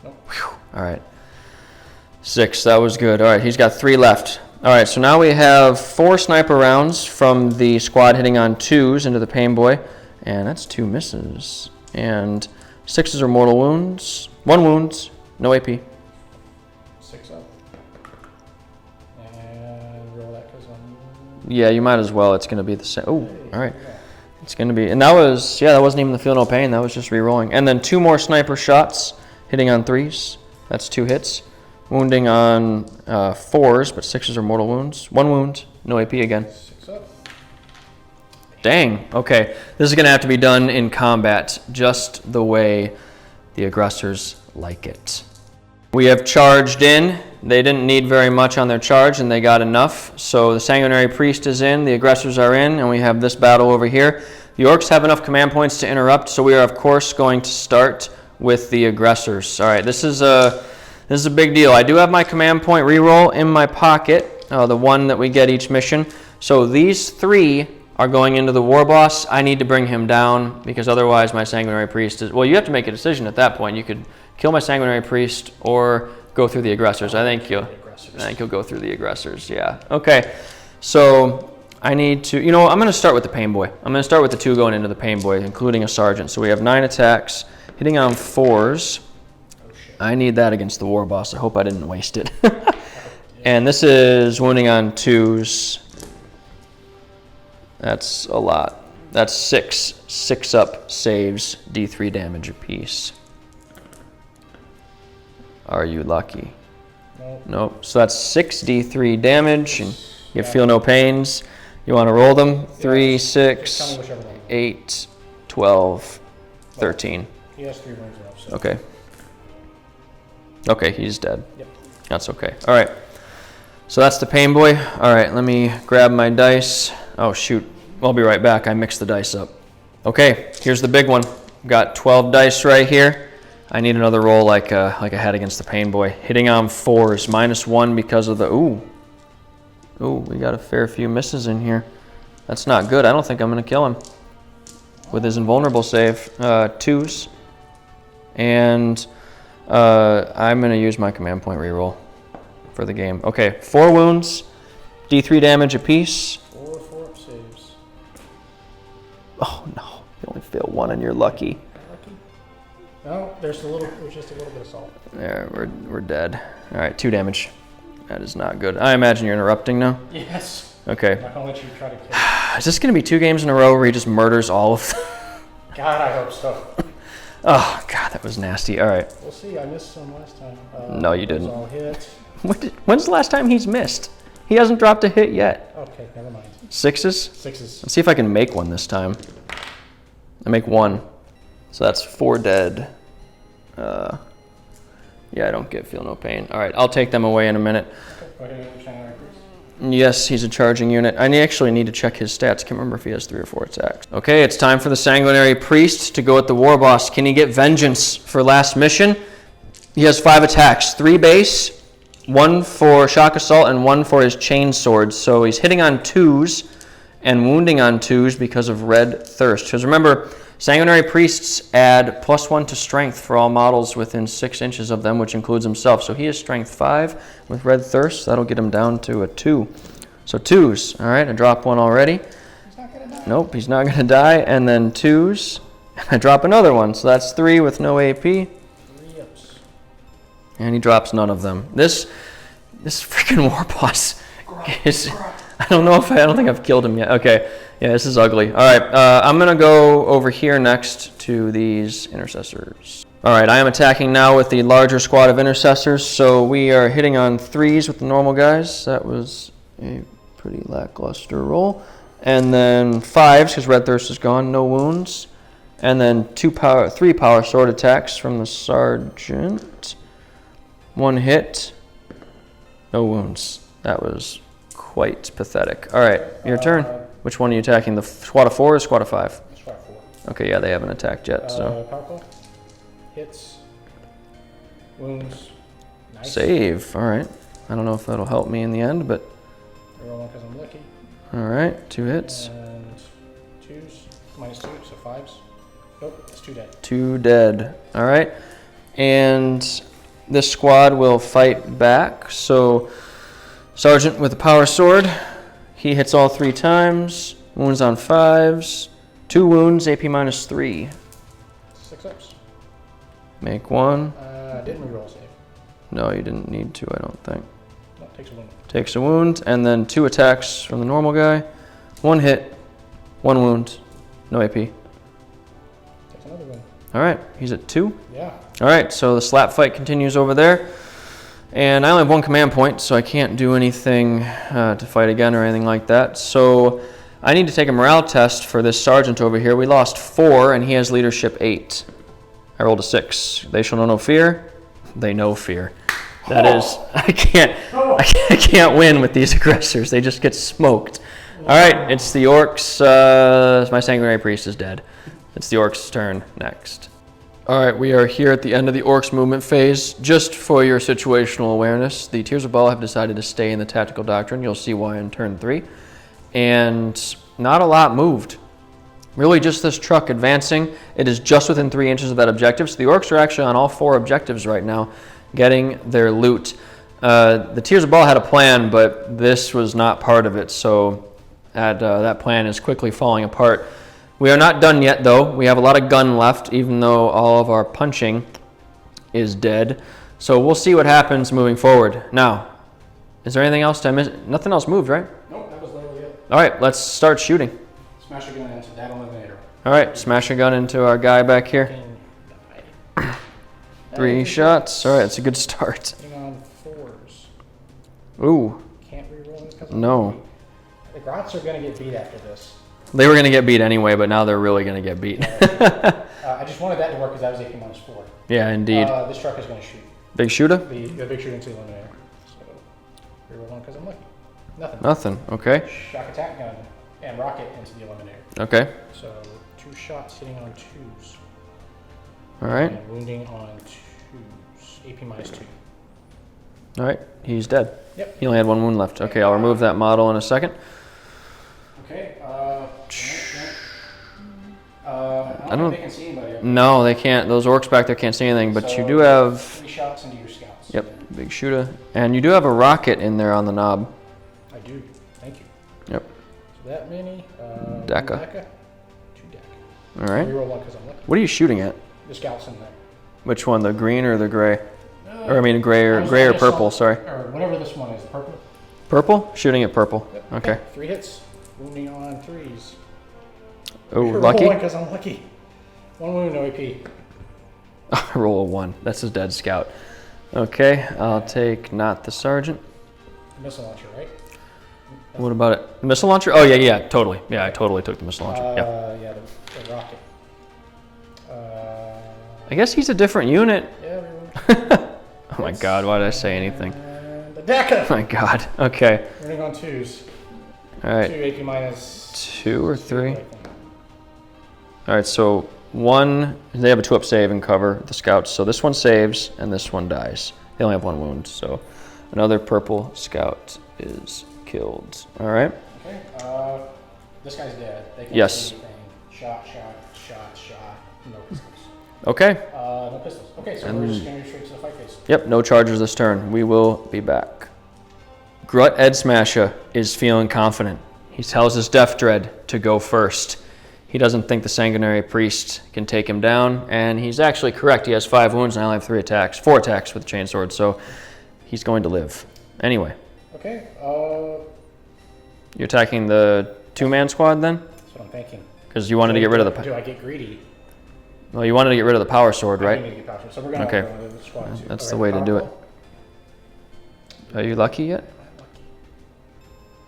Nope. Whew. All right. 6. That was good. All right, he's got 3 left. All right, so now we have 4 sniper rounds from the squad hitting on 2s into the Pain Boy. And that's 2 misses. And 6s are mortal wounds. 1 wound, no AP. 6 up. And roll that because Yeah, you might as well. It's going to be the same. Oh, all right. It's going to be, and that wasn't even the feel no pain. That was just re-rolling. And then 2 more sniper shots hitting on 3s. That's 2 hits. Wounding on 4s, but 6s are mortal wounds. 1 wound, no AP again. 6 up. Dang. Okay. This is going to have to be done in combat just the way the aggressors like it. We have charged in. They didn't need very much on their charge, and they got enough. So the Sanguinary Priest is in, the aggressors are in, and we have this battle over here. The Orcs have enough command points to interrupt, so we are, of course, going to start with the aggressors. All right, this is a big deal. I do have my command point reroll in my pocket, the one that we get each mission. So these 3 are going into the war boss. I need to bring him down because otherwise my sanguinary priest is... Well, you have to make a decision at that point. You could kill my sanguinary priest or go through the aggressors. I think you'll go through the aggressors, yeah. Okay, so I need to... You know what? I'm going to start with the pain boy. I'm going to start with the 2 going into the pain boy, including a sergeant. So we have 9 attacks, hitting on 4s. I need that against the war boss. I hope I didn't waste it. And this is wounding on 2s. That's a lot. That's 6 up saves, D3 damage apiece. Are you lucky? Nope. So that's 6 D3 damage, and you feel no pains. You want to roll them? 3, 6, 8, 12, 13. He has 3 wounds up. So. Okay. Okay, he's dead. Yep. That's okay. All right. So that's the pain boy. All right, let me grab my dice. Oh, shoot. I'll be right back. I mixed the dice up. Okay, here's the big one. Got 12 dice right here. I need another roll like I had against the pain boy. Hitting on 4s, -1 because of the... Ooh, we got a fair few misses in here. That's not good. I don't think I'm going to kill him with his invulnerable save. 2s. And I'm going to use my command point reroll for the game. Okay, 4 wounds, D3 damage apiece. 4 up saves. Oh no, you only fail 1 and you're lucky. No, there's just a little bit of salt. There, we're dead. All right, 2 damage. That is not good. I imagine you're interrupting now? Yes. Okay. I'm not going to let you try to kill. Is this going to be 2 games in a row where he just murders all of them? God, I hope so. Oh, God, that was nasty. All right. We'll see. I missed some last time. No, you didn't. All hit. When's the last time he's missed? He hasn't dropped a hit yet. Okay, never mind. 6s? 6s. Let's see if I can make one this time. I make 1. So that's 4 dead. Yeah, I don't feel no pain. All right, I'll take them away in a minute. Yes, he's a charging unit. I actually need to check his stats. Can't remember if he has 3 or 4 attacks. Okay, it's time for the sanguinary priest to go at the war boss. Can he get vengeance for last mission? He has 5 attacks, 3 base, 1 for shock assault, and 1 for his chain sword. So he's hitting on 2s and wounding on 2s because of red thirst. Because remember, sanguinary priests add +1 to strength for all models within 6 inches of them, which includes himself. So he is strength 5 with red thirst. That'll get him down to a 2. So 2s. All right, I dropped 1 already. He's not going to die. Nope, he's not going to die. And then 2s. And I drop another 1. So that's 3 with no AP. 3 ups. And he drops none of them. This freaking war boss is... I don't think I've killed him yet. Okay. Yeah, this is ugly. All right, I'm going to go over here next to these intercessors. All right, I am attacking now with the larger squad of intercessors. So we are hitting on 3s with the normal guys. That was a pretty lackluster roll. And then 5s, because red thirst is gone, no wounds. And then 3 power sword attacks from the sergeant. 1 hit, no wounds. That was quite pathetic. All right, your turn. Which one are you attacking? The squad of 4 or squad of 5? Squad 4. Okay, yeah, they haven't attacked yet, so. Power call. Hits. Wounds. Nice. Save, all right. I don't know if that'll help me in the end, but. I roll 1 because I'm lucky. All right, 2 hits. And 2s. -2, so 5s. Nope, it's 2 dead. 2 dead, all right. And this squad will fight back, so sergeant with a power sword. He hits all 3 times. Wounds on 5s. 2 wounds, AP -3. 6 ups. Make 1. Didn't reroll save. No, you didn't need to, I don't think. No, takes a wound. Takes a wound, and then 2 attacks from the normal guy. 1 hit, 1 wound, no AP. Takes another wound. All right, he's at 2. Yeah. All right, so the slap fight continues over there. And I only have 1 command point, so I can't do anything to fight again or anything like that. So I need to take a morale test for this sergeant over here. We lost 4, and he has leadership 8. I rolled a 6. They shall know no fear. They know fear. That is, I can't win with these aggressors. They just get smoked. All right, it's the Orcs. My Sanguinary Priest is dead. It's the Orcs' turn next. All right, we are here at the end of the Orcs movement phase. Just for your situational awareness, the Tears of Baal have decided to stay in the Tactical Doctrine. You'll see why in turn 3. And not a lot moved. Really just this truck advancing. It is just within 3 inches of that objective. So the Orcs are actually on all 4 objectives right now, getting their loot. The Tears of Baal had a plan, but this was not part of it. So that plan is quickly falling apart. We are not done yet, though. We have a lot of gun left, even though all of our punching is dead. So we'll see what happens moving forward. Now, is there anything else to miss? Nothing else moved, right? Nope, that was literally it. All right, let's start shooting. Smash a gun into that eliminator. All right, smash a gun into our guy back here. 3 shots. All right, it's a good start. Hitting on 4s. Ooh. Can't reroll this because No. The Grots are going to get beat after this. They were going to get beat anyway, but now they're really going to get beat. I just wanted that to work because that was AP -4. Yeah, indeed. This truck is going to shoot. Big shooter? The big shooter into the eliminator. So, reroll one because I'm lucky. Nothing. Nothing. Okay. Shock attack gun and rocket into the eliminator. Okay. So 2 shots hitting on 2s. All right. And wounding on 2s. AP -2. All right. He's dead. Yep. He only had 1 wound left. Okay, I'll remove that model in a second. Okay. I don't know if they can see anybody. No, they can't. Those Orcs back there can't see anything, but So, you do have... 3 shots into your scouts. Yep, big shooter. And you do have a rocket in there on the knob. I do. Thank you. Yep. So that many. Deca. 2 deck. All right. Reroll one because I'm lucky. What are you shooting at? The scouts in there. Which one, the green or the gray? Or I mean gray or purple, sorry. Or whatever this one is, purple. Purple? Shooting at purple. Yep. Okay. 3 hits. Wounding on 3s. Oh, Reroll lucky? one because I'm lucky. 1 wound, no AP. Roll a 1. That's a dead scout. Okay, I'll take not the sergeant. Missile launcher, right? What about it? Missile launcher? Oh, yeah, totally. Yeah, I totally took the missile launcher. Yeah. Yeah, the rocket. I guess he's a different unit. Yeah, reroll. Oh my god, why did I say anything? And the Deca! Oh my god. Okay. Running on 2s. All right. 2 AP -2, 2 or 3? I think. All right, so 1, they have a 2-up save and cover, the scouts. So this one saves and this one dies. They only have 1 wound, so another purple scout is killed. All right. Okay, this guy's dead. They can Yes. see anything. Shot. No pistols. Okay. No pistols. Okay, so we're just going to go straight to the fight phase. Yep, no charges this turn. We will be back. Grut Ed Smasher is feeling confident. He tells his Death Dread to go first. He doesn't think the Sanguinary Priest can take him down, and he's actually correct. He has 5 wounds, and I only have 4 attacks with the chainsword, so he's going to live. Anyway, Okay, you're attacking the 2-man squad then? that's what I'm thinking. Because you wanted to get rid of the... Do I get greedy? Well, you wanted to get rid of the power sword, I right? need to get power sword, so we're going to Okay. go to the squad too. That's Okay, the way to power do it. roll? Are you lucky yet?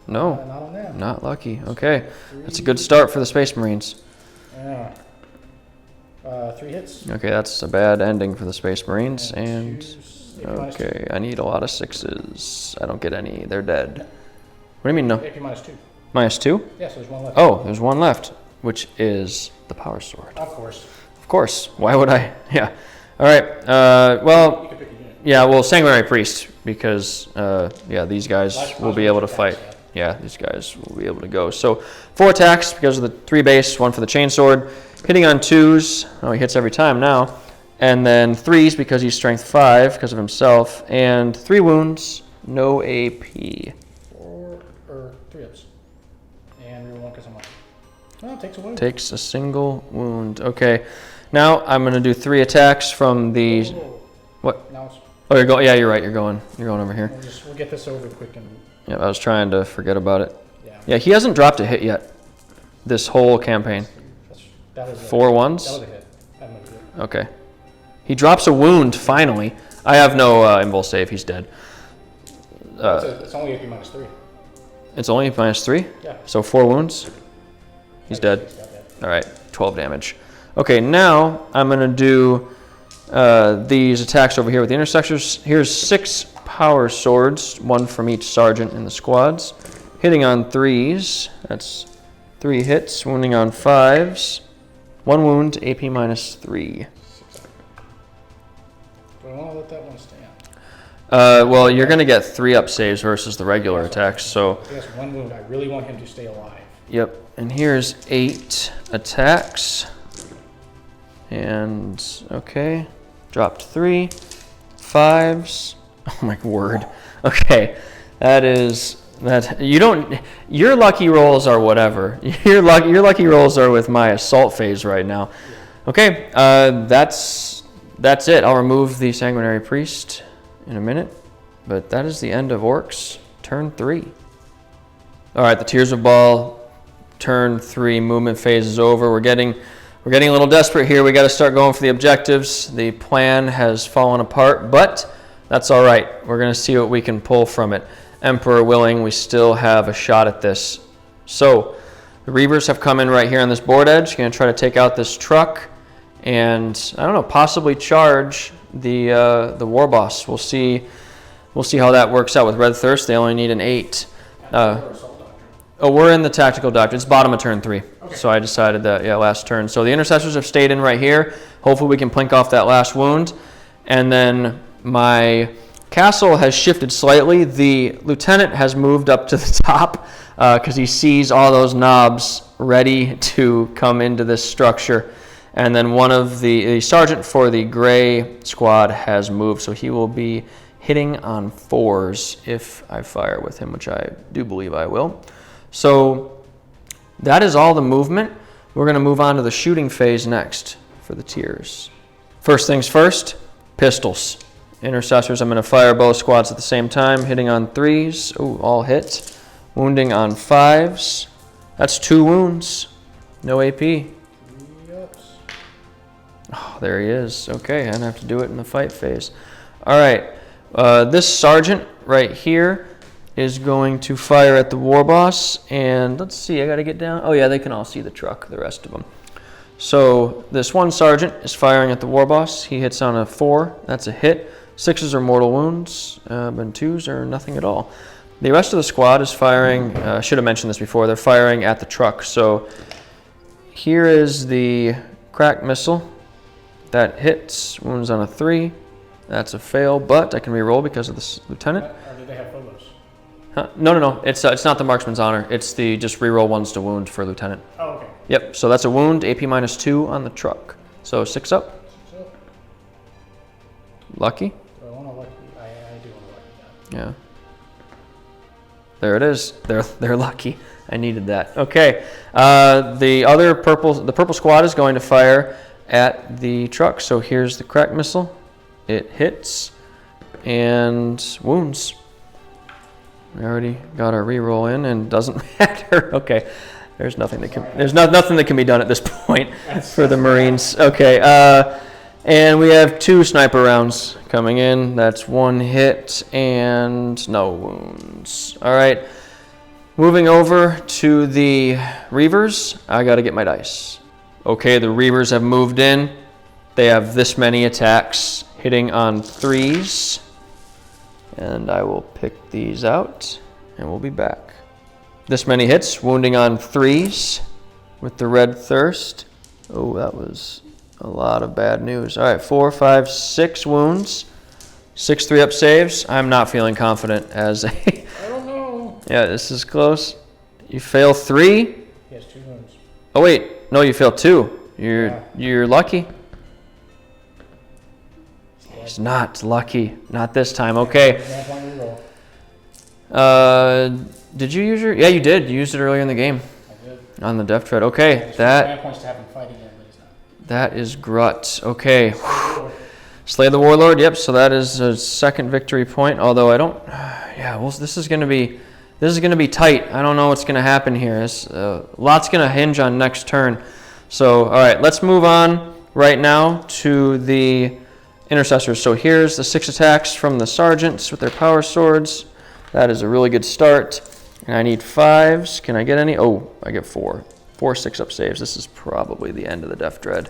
No, Not on that. not lucky. Okay, that's a good start for the Space Marines. Yeah. 3 hits. Okay, that's a bad ending for the Space Marines, and... 2s, AP -2. Okay, I need a lot of 6s. I don't get any. They're dead. What do you mean, no? AP -2. -2? Yeah, so there's 1 left. Oh, there's 1 left, which is the power sword. Of course. Of course. Why would I? Yeah. All right. Well, You can pick a unit. yeah, well, Sanguinary Priest, because, yeah, these guys Last will be able to attacks, fight. Yeah, these guys will be able to go. So 4 attacks because of the 3 base, 1 for the chainsword. Hitting on 2s. Oh, he hits every time now. And then 3s because he's strength 5 because of himself. And 3 wounds, no AP. 3 ups. And reroll 1 because I'm lucky. Well, it takes a wound. Takes a single wound. Okay. Now I'm going to do 3 attacks from the... Whoa. What? Now it's, Oh, you're going... Yeah, you're right. You're going over here. we'll get this over quick and Yeah, I was trying to forget about it. yeah. Yeah, he hasn't dropped a hit yet. This whole campaign. That was 4 ones? That was a hit. I don't know. Okay. He drops a wound, finally. I have no invul save. He's dead. It's only AP -3. It's only -3? Yeah. So 4 wounds? He's dead. He's got that. All right, 12 damage. Okay, now I'm going to do these attacks over here with the intersectors. Here's 6 power swords, 1 from each sergeant in the squads. hitting on 3s. That's 3 hits, wounding on 5s. 1 wound, AP -3. Do I want to let that one stand? Well, you're going to get 3 up saves versus the regular attacks, so... He has 1 wound. I really want him to stay alive. Yep, and here's 8 attacks. And, okay, dropped 3. 5s. Oh my word. Okay, that is... You don't... Your lucky rolls are whatever. Your lucky rolls are with my assault phase right now. Okay, that's it. I'll remove the Sanguinary Priest in a minute, but that is the end of Orcs turn 3. All right, the Tears of Baal turn 3 movement phase is over. We're getting a little desperate here. We got to start going for the objectives. The plan has fallen apart, but that's all right. We're going to see what we can pull from it. Emperor willing, we still have a shot at this. So the Reavers have come in right here on this board edge. Going to try to take out this truck and, I don't know, possibly charge the war boss. We'll see how that works out with Red Thirst. They only need an 8. We're in the tactical doctrine. It's bottom of turn 3. Okay. So I decided that, yeah, last turn. So the intercessors have stayed in right here. Hopefully we can plink off that last wound. And then my castle has shifted slightly. The lieutenant has moved up to the top because he sees all those knobs ready to come into this structure. And then one of the sergeant for the gray squad has moved, so he will be hitting on 4s if I fire with him, which I do believe I will. So that is all the movement. We're going to move on to the shooting phase next for the tiers. First things first, pistols. Intercessors, I'm going to fire both squads at the same time, hitting on 3s. Ooh, all hit. Wounding on 5s. That's 2 wounds. No AP. Oh, there he is. Okay, I don't have to do it in the fight phase. All right, this sergeant right here is going to fire at the war boss. And let's see, I got to get down. Oh, yeah, they can all see the truck, the rest of them. So this one sergeant is firing at the war boss. He hits on a 4. That's a hit. 6s are mortal wounds, and 2s are nothing at all. The rest of the squad is firing, I should have mentioned this before, they're firing at the truck. So here is the crack missile. That hits, wounds on a 3. That's a fail, but I can re-roll because of this lieutenant. Or do they have phobos? Huh? No. It's not the marksman's honor. It's the just re-roll 1s to wound for lieutenant. Oh, okay. Yep, so that's a wound, AP -2 on the truck. So 6 up. Lucky? Do I want to lucky? I do want to lucky that. Yeah. There it is. They're lucky. I needed that. Okay. The purple squad is going to fire at the truck. So here's the crack missile. It hits and wounds. We already got our reroll in, and doesn't matter. Okay. There's nothing that can be done at this point for the Marines. Okay. And we have 2 sniper rounds coming in. That's 1 hit and no wounds. All right. Moving over to the Reavers. I got to get my dice. Okay, the Reavers have moved in. They have this many attacks, hitting on 3s. And I will pick these out, and we'll be back. This many hits, wounding on 3s with the Red Thirst. Oh, that was a lot of bad news. All right, 4, 5, 6 wounds. 6 3-up saves. I'm not feeling confident as a... I don't know. Yeah, this is close. You fail 3. He has 2 wounds. Oh, wait. No, you fail 2. You're lucky. He's not lucky. Not this time. Okay. Did you use your... Yeah, you did. You used it earlier in the game. I did. On the Death Tread. Okay, that... points to have him fight again, but he's not. That is Grut. Okay. Slay the Warlord. Yep, so that is a second victory point. Although I don't... Yeah, well, this is going to be tight. I don't know what's going to happen here. Lots going to hinge on next turn. So, all right, let's move on right now to the intercessors. So here's the 6 attacks from the sergeants with their power swords. That is a really good start. And I need 5s. Can I get any? Oh, I get 4. 4 6-up saves. This is probably the end of the Death Dread.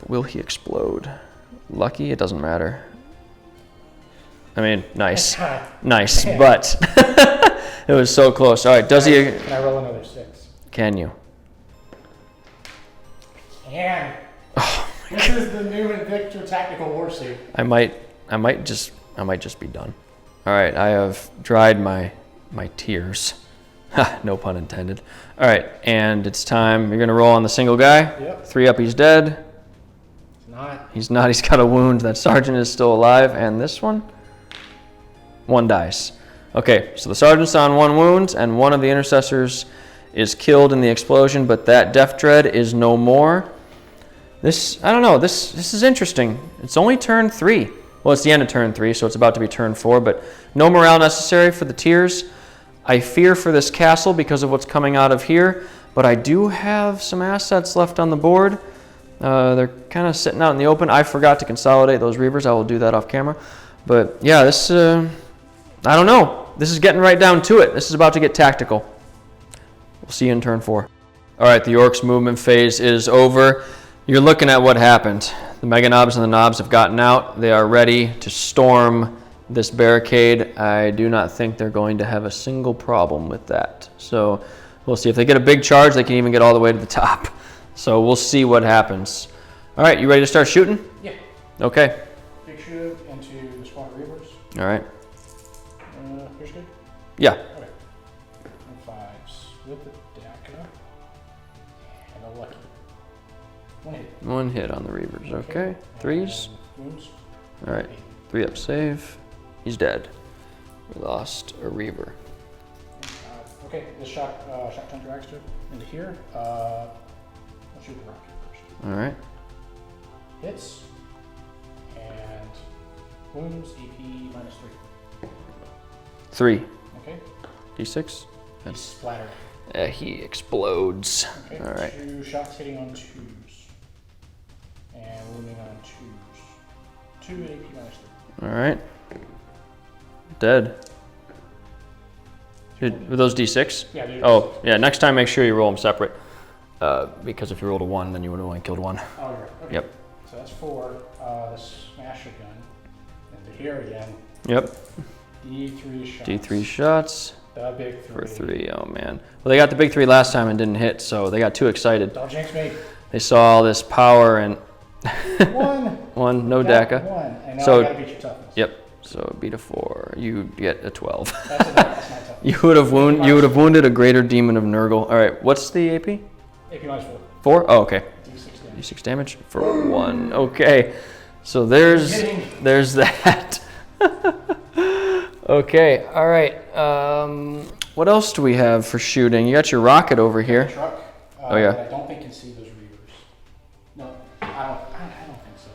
Will he explode? Lucky? It doesn't matter. I mean, nice. Nice, but It was so close. All right, does he? Can I roll another 6? Can you? And this is the new Invictor Tactical Warsuit. I might just be done. All right, I have dried my tears. Ha, no pun intended. All right, and it's time. You're gonna roll on the single guy. Yep. 3 up, he's dead. It's not. He's not. He's got a wound. That sergeant is still alive, and this one, 1 dice. Okay, so the sergeant's on 1 wound, and one of the intercessors is killed in the explosion, but that Death Dread is no more. This, I don't know. This is interesting. It's only turn 3. Well, it's the end of turn 3, so it's about to be turn 4, but no morale necessary for the Tears. I fear for this castle because of what's coming out of here, but I do have some assets left on the board. They're kind of sitting out in the open. I forgot to consolidate those Reavers. I will do that off camera. But yeah, this, I don't know. This is getting right down to it. This is about to get tactical. We'll see you in turn 4. All right, the Orcs movement phase is over. You're looking at what happened. The Mega Knobs and the Knobs have gotten out. They are ready to storm this barricade. I do not think they're going to have a single problem with that. So we'll see. If they get a big charge, they can even get all the way to the top. So we'll see what happens. All right, you ready to start shooting? Yeah. Okay. Big shoot into the squad of Reavers. All right. Here's good? Yeah. Okay. 5s with the Daka. And a lucky. 1 hit. 1 hit on the Reavers. Okay. 3s. And wounds. All right. 3 up save. He's dead. We lost a Reaver. Okay, this shotgun drags to into here. I'll shoot the rocket first. All right. Hits and wounds. EP -3. 3. Okay. D6. He's splattered. He explodes. Okay. All right. 2 shots hitting on 2s and wounding on 2s. 2 AP -3. All right. Dead. Were those D6? Yeah. Oh, yeah. Next time, make sure you roll them separate. Because if you rolled a 1, then you would have only killed 1. Oh, you're right. Okay. Yep. So that's 4. The smasher gun. Into here again. Yep. D3 shots. D3 shots The big 3. for 3. Oh, man. Well, they got the big 3 last time and didn't hit, so they got too excited. Don't jinx me. They saw all this power and... 1. No Got DACA. 1. And now So- I gotta beat your toughness. Yep. So beat a 4. You get a 12. That's not tough. You would have wounded a greater demon of Nurgle. All right. What's the AP? AP -4. 4? Oh, okay. D6 damage. D6 damage for 1. Okay. So there's that. Okay. All right. What else do we have for shooting? You got your rocket over here. Truck. Oh, yeah. But I don't think can see those Reavers. No, I don't think so.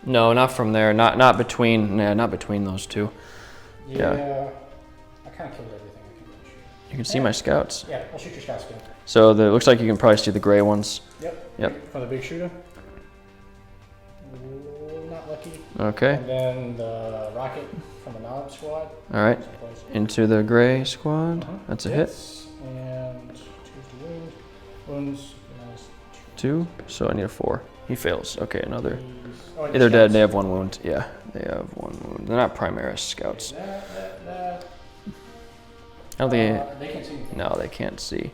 No, not from there. Not between. Yeah, not between those two. Yeah. I kind of killed everything I can really shoot. You can see my scouts. Yeah, I'll shoot your scouts again. So it looks like you can probably see the gray ones. Yep. Yep. For the big shooter. Not lucky. Okay. And then the rocket from the Knob squad. All right. Someplace. Into the gray squad. That's a hit. Hits, and 2 to wound. Wounds. 2. So I need a 4. He fails. Okay, another. Oh, and They're dead. scouts. They have 1 wound. Yeah, they have 1 wound. They're not Primaris scouts. That. I don't think. They can't see anything. No, they can't see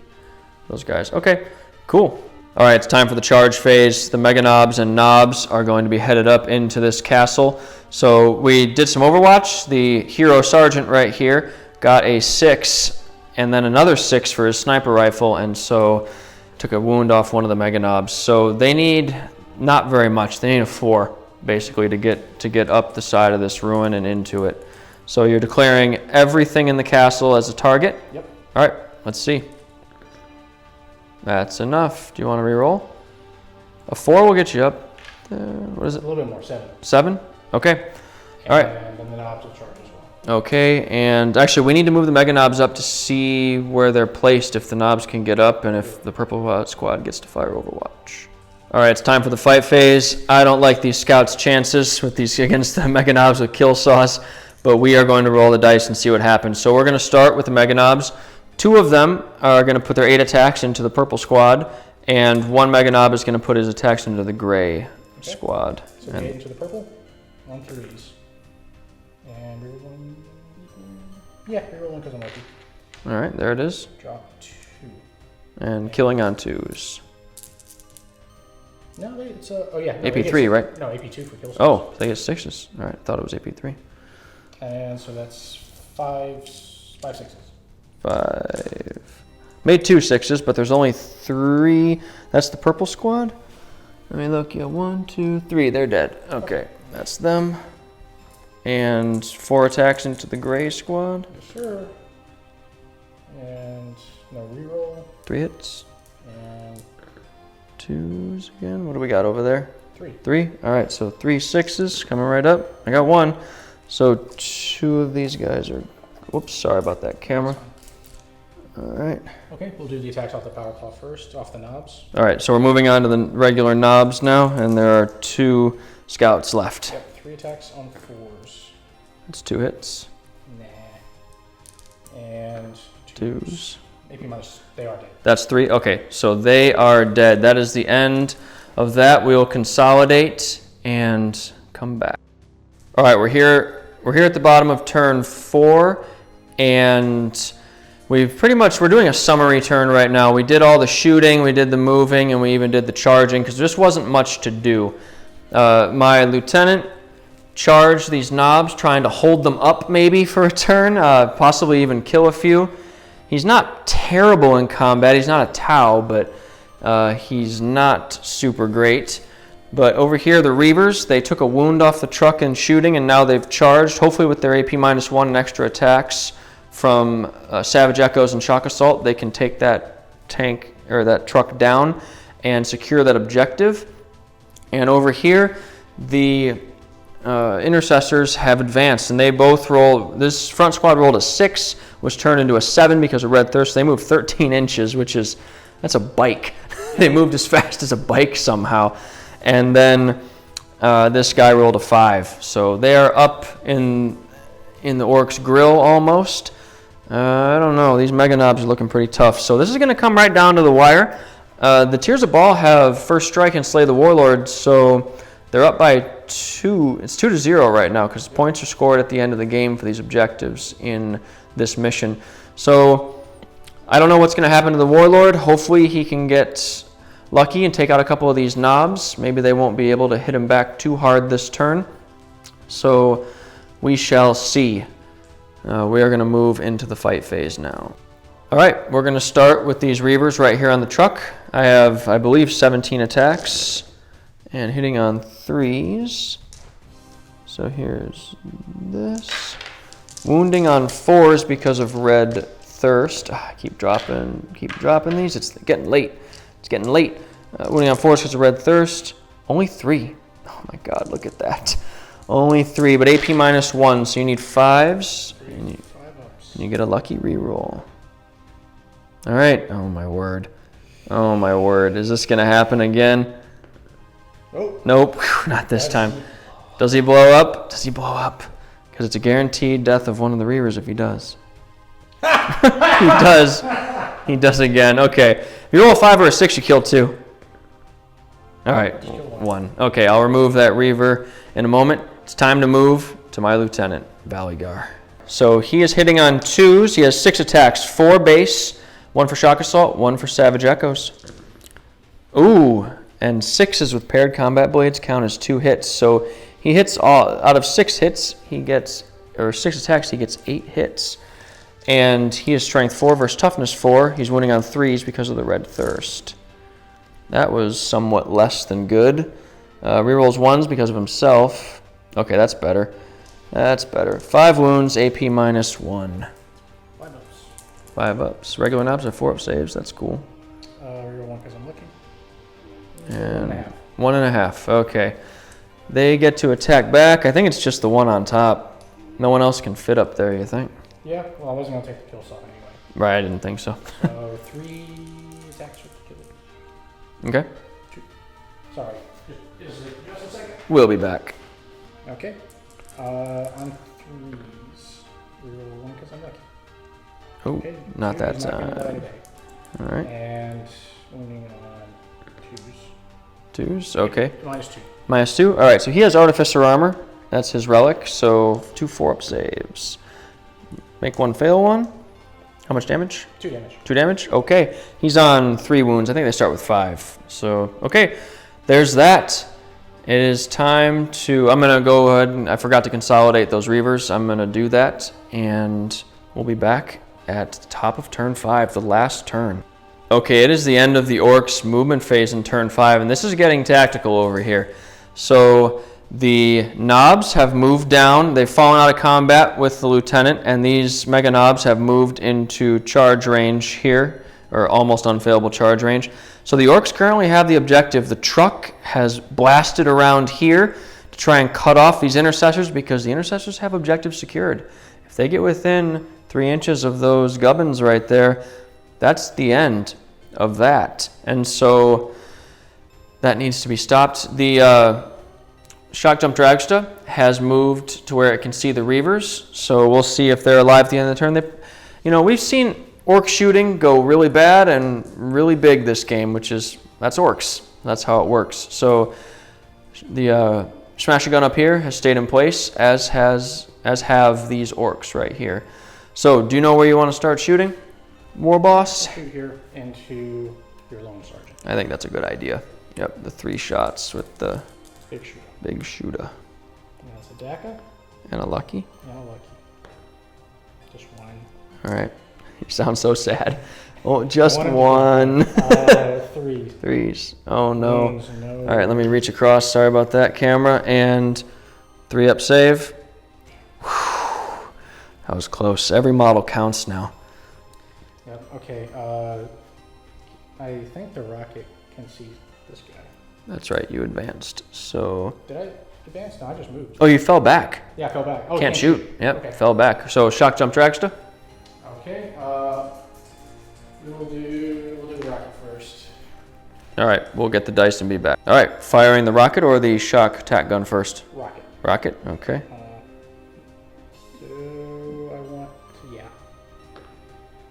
those guys. Okay, cool. All right, it's time for the charge phase. The Mega Knobs and Knobs are going to be headed up into this castle. So we did some Overwatch. The hero sergeant right here got a 6 and then another 6 for his sniper rifle, and so took a wound off one of the Mega Knobs. So they need not very much. They need a 4 basically to get up the side of this ruin and into it. So you're declaring everything in the castle as a target. Yep. All right, let's see. That's enough. Do you want to reroll? A 4 will get you up. What is A it? little bit more, 7. 7? Okay. All right. And then the Knobs will charge as well. Okay, and actually we need to move the Mega Knobs up to see where they're placed, if the Knobs can get up and if the Purple Squad gets to fire Overwatch. All right, it's time for the fight phase. I don't like these scouts' chances with these against the Mega Knobs with kill sauce, but we are going to roll the dice and see what happens. So we're going to start with the Mega Knobs. 2 of them are going to put their 8 attacks into the Purple Squad, and 1 Mega Knob is going to put his attacks into the Gray Squad. So 8 into the purple, 1 3s. And reroll 1. Yeah, reroll 1 because I'm lucky. All right, there it is. Drop 2. And killing on 2s. No, it's oh yeah. No, AP3, right? No, AP2 for kill. Oh, they get 6s. All right, I thought it was AP3. And so that's 5 6s. 5. Made 2 6s, but there's only 3. That's the purple squad. Let me look. Yeah, 1, 2, 3. They're dead. Okay, that's them. And 4 attacks into the gray squad. Yes, sir. And no reroll. 3 hits. And 2s again. What do we got over there? 3. 3. All right, so 3 6s coming right up. I got 1. So 2 of these guys are. Whoops, sorry about that camera. All right. Okay, we'll do the attacks off the power claw first, off the knobs. All right, so we're moving on to the regular knobs now, and there are 2 scouts left. Yep, 3 attacks on 4s. That's 2 hits. Nah. And 2s. AP minus, they are dead. That's 3. Okay, so they are dead. That is the end of that. We will consolidate and come back. All right, we're here at the bottom of turn 4, and we're doing a summary turn right now. We did all the shooting, we did the moving, and we even did the charging because there just wasn't much to do. My lieutenant charged these knobs, trying to hold them up maybe for a turn, possibly even kill a few. He's not terrible in combat. He's not a Tau, but he's not super great. But over here, the Reavers, they took a wound off the truck in shooting, and now they've charged, hopefully with their AP -1 and extra attacks from Savage Echoes and Shock Assault. They can take that tank or that truck down and secure that objective. And over here, the intercessors have advanced, and they both roll. This front squad rolled a 6, was turned into a 7 because of Red Thirst. They moved 13 inches, that's a bike. They moved as fast as a bike somehow. And then this guy rolled a 5. So they are up in the Orcs grill almost. I don't know. These Mega Knobs are looking pretty tough. So this is going to come right down to the wire. The Tears of Baal have First Strike and Slay the Warlord, so they're up by 2. It's 2-0 right now because points are scored at the end of the game for these objectives in this mission. So I don't know what's going to happen to the Warlord. Hopefully he can get lucky and take out a couple of these knobs. Maybe they won't be able to hit him back too hard this turn. So we shall see. We are going to move into the fight phase now. All right, we're going to start with these Reavers right here on the truck. I have, I believe, 17 attacks and hitting on 3s. So here's this. Wounding on 4s because of Red Thirst. I keep dropping these. It's getting late. It's getting late. Wounding on 4s because of Red Thirst. Only 3. Oh my God, look at that. Only 3, but AP -1, so you need 5s. And you get a lucky reroll. All right. Oh my word. Oh my word. Is this gonna happen again? Nope. Not this time. Does he blow up? Does he blow up? Because it's a guaranteed death of one of the Reavers if he does. He does. He does again. Okay. If you roll a 5 or a 6, you kill 2. All right. 1. Okay. I'll remove that Reaver in a moment. It's time to move to my lieutenant, Baligar. So he is hitting on 2s. He has 6 attacks, 4 base, 1 for Shock Assault, 1 for Savage Echoes. Ooh, and 6s with paired combat blades count as 2 hits. So he hits out of 6 hits, he gets, or 6 attacks, he gets 8 hits. And he is Strength 4 versus Toughness 4. He's winning on 3s because of the Red Thirst. That was somewhat less than good. Rerolls 1s because of himself. Okay, that's better. That's better. 5 wounds, AP -1. 5 ups. 5 ups. Regular knobs have 4 up saves. That's cool. Reroll 1 because I'm looking. And 1.5. Okay. They get to attack back. I think it's just the one on top. No one else can fit up there, you think? Yeah, well, I wasn't going to take the kill shot anyway. Right, I didn't think so. So 3 attacks with the kill. Okay. 2. Sorry. Is it just a second? We'll be back. Okay. On 3s. Reroll 1 because I'm lucky. Oh, Okay. not Two that is not gonna die time. today. All right. And wounding on 2s. 2s, okay. -2. -2. All right, so he has Artificer Armor. That's his relic, so 2 4-up saves. Make 1 fail 1. How much damage? 2 damage. 2 damage? Okay. He's on 3 wounds. I think they start with 5. So, okay. There's that. It is time to... I'm going to go ahead and... I forgot to consolidate those Reavers. I'm going to do that. And we'll be back at the top of turn 5, the last turn. Okay, it is the end of the Orcs movement phase in turn 5. And this is getting tactical over here. So... the knobs have moved down. They've fallen out of combat with the lieutenant, and these mega knobs have moved into charge range here, or almost unfailable charge range. So the Orcs currently have the objective. The truck has blasted around here to try and cut off these intercessors because the intercessors have objectives secured. If they get within 3 inches of those gubbins right there, that's the end of that. And so that needs to be stopped. The Shock Jump Dragsta has moved to where it can see the Reavers, so we'll see if they're alive at the end of the turn. We've seen Orc shooting go really bad and really big this game, that's Orcs. That's how it works. So the Smasher Gun up here has stayed in place, as have these Orcs right here. So do you know where you want to start shooting, War Boss? Shoot here into your Lone Sergeant. I think that's a good idea. Yep, the 3 shots with the Big shooter. Big shooter. And that's a Daka. And a lucky. And a lucky. Just one. All right. You sound so sad. Oh, just one. 3. 3s. Oh no. No. All right, let me reach across. Sorry about that, camera. And 3-up save. Whew. That was close. Every model counts now. Yep. Okay. I think the rocket can see this guy. That's right. You advanced. So. Did I advance? No, I just moved. Oh, you fell back. Yeah, I fell back. Oh, Can't shoot. Yep. Okay. Fell back. So Shock Jump Dragsta. Okay. We'll do the rocket first. All right. We'll get the dice and be back. All right. Firing the rocket or the shock attack gun first? Rocket. Rocket. Okay. Do I want to? Yeah.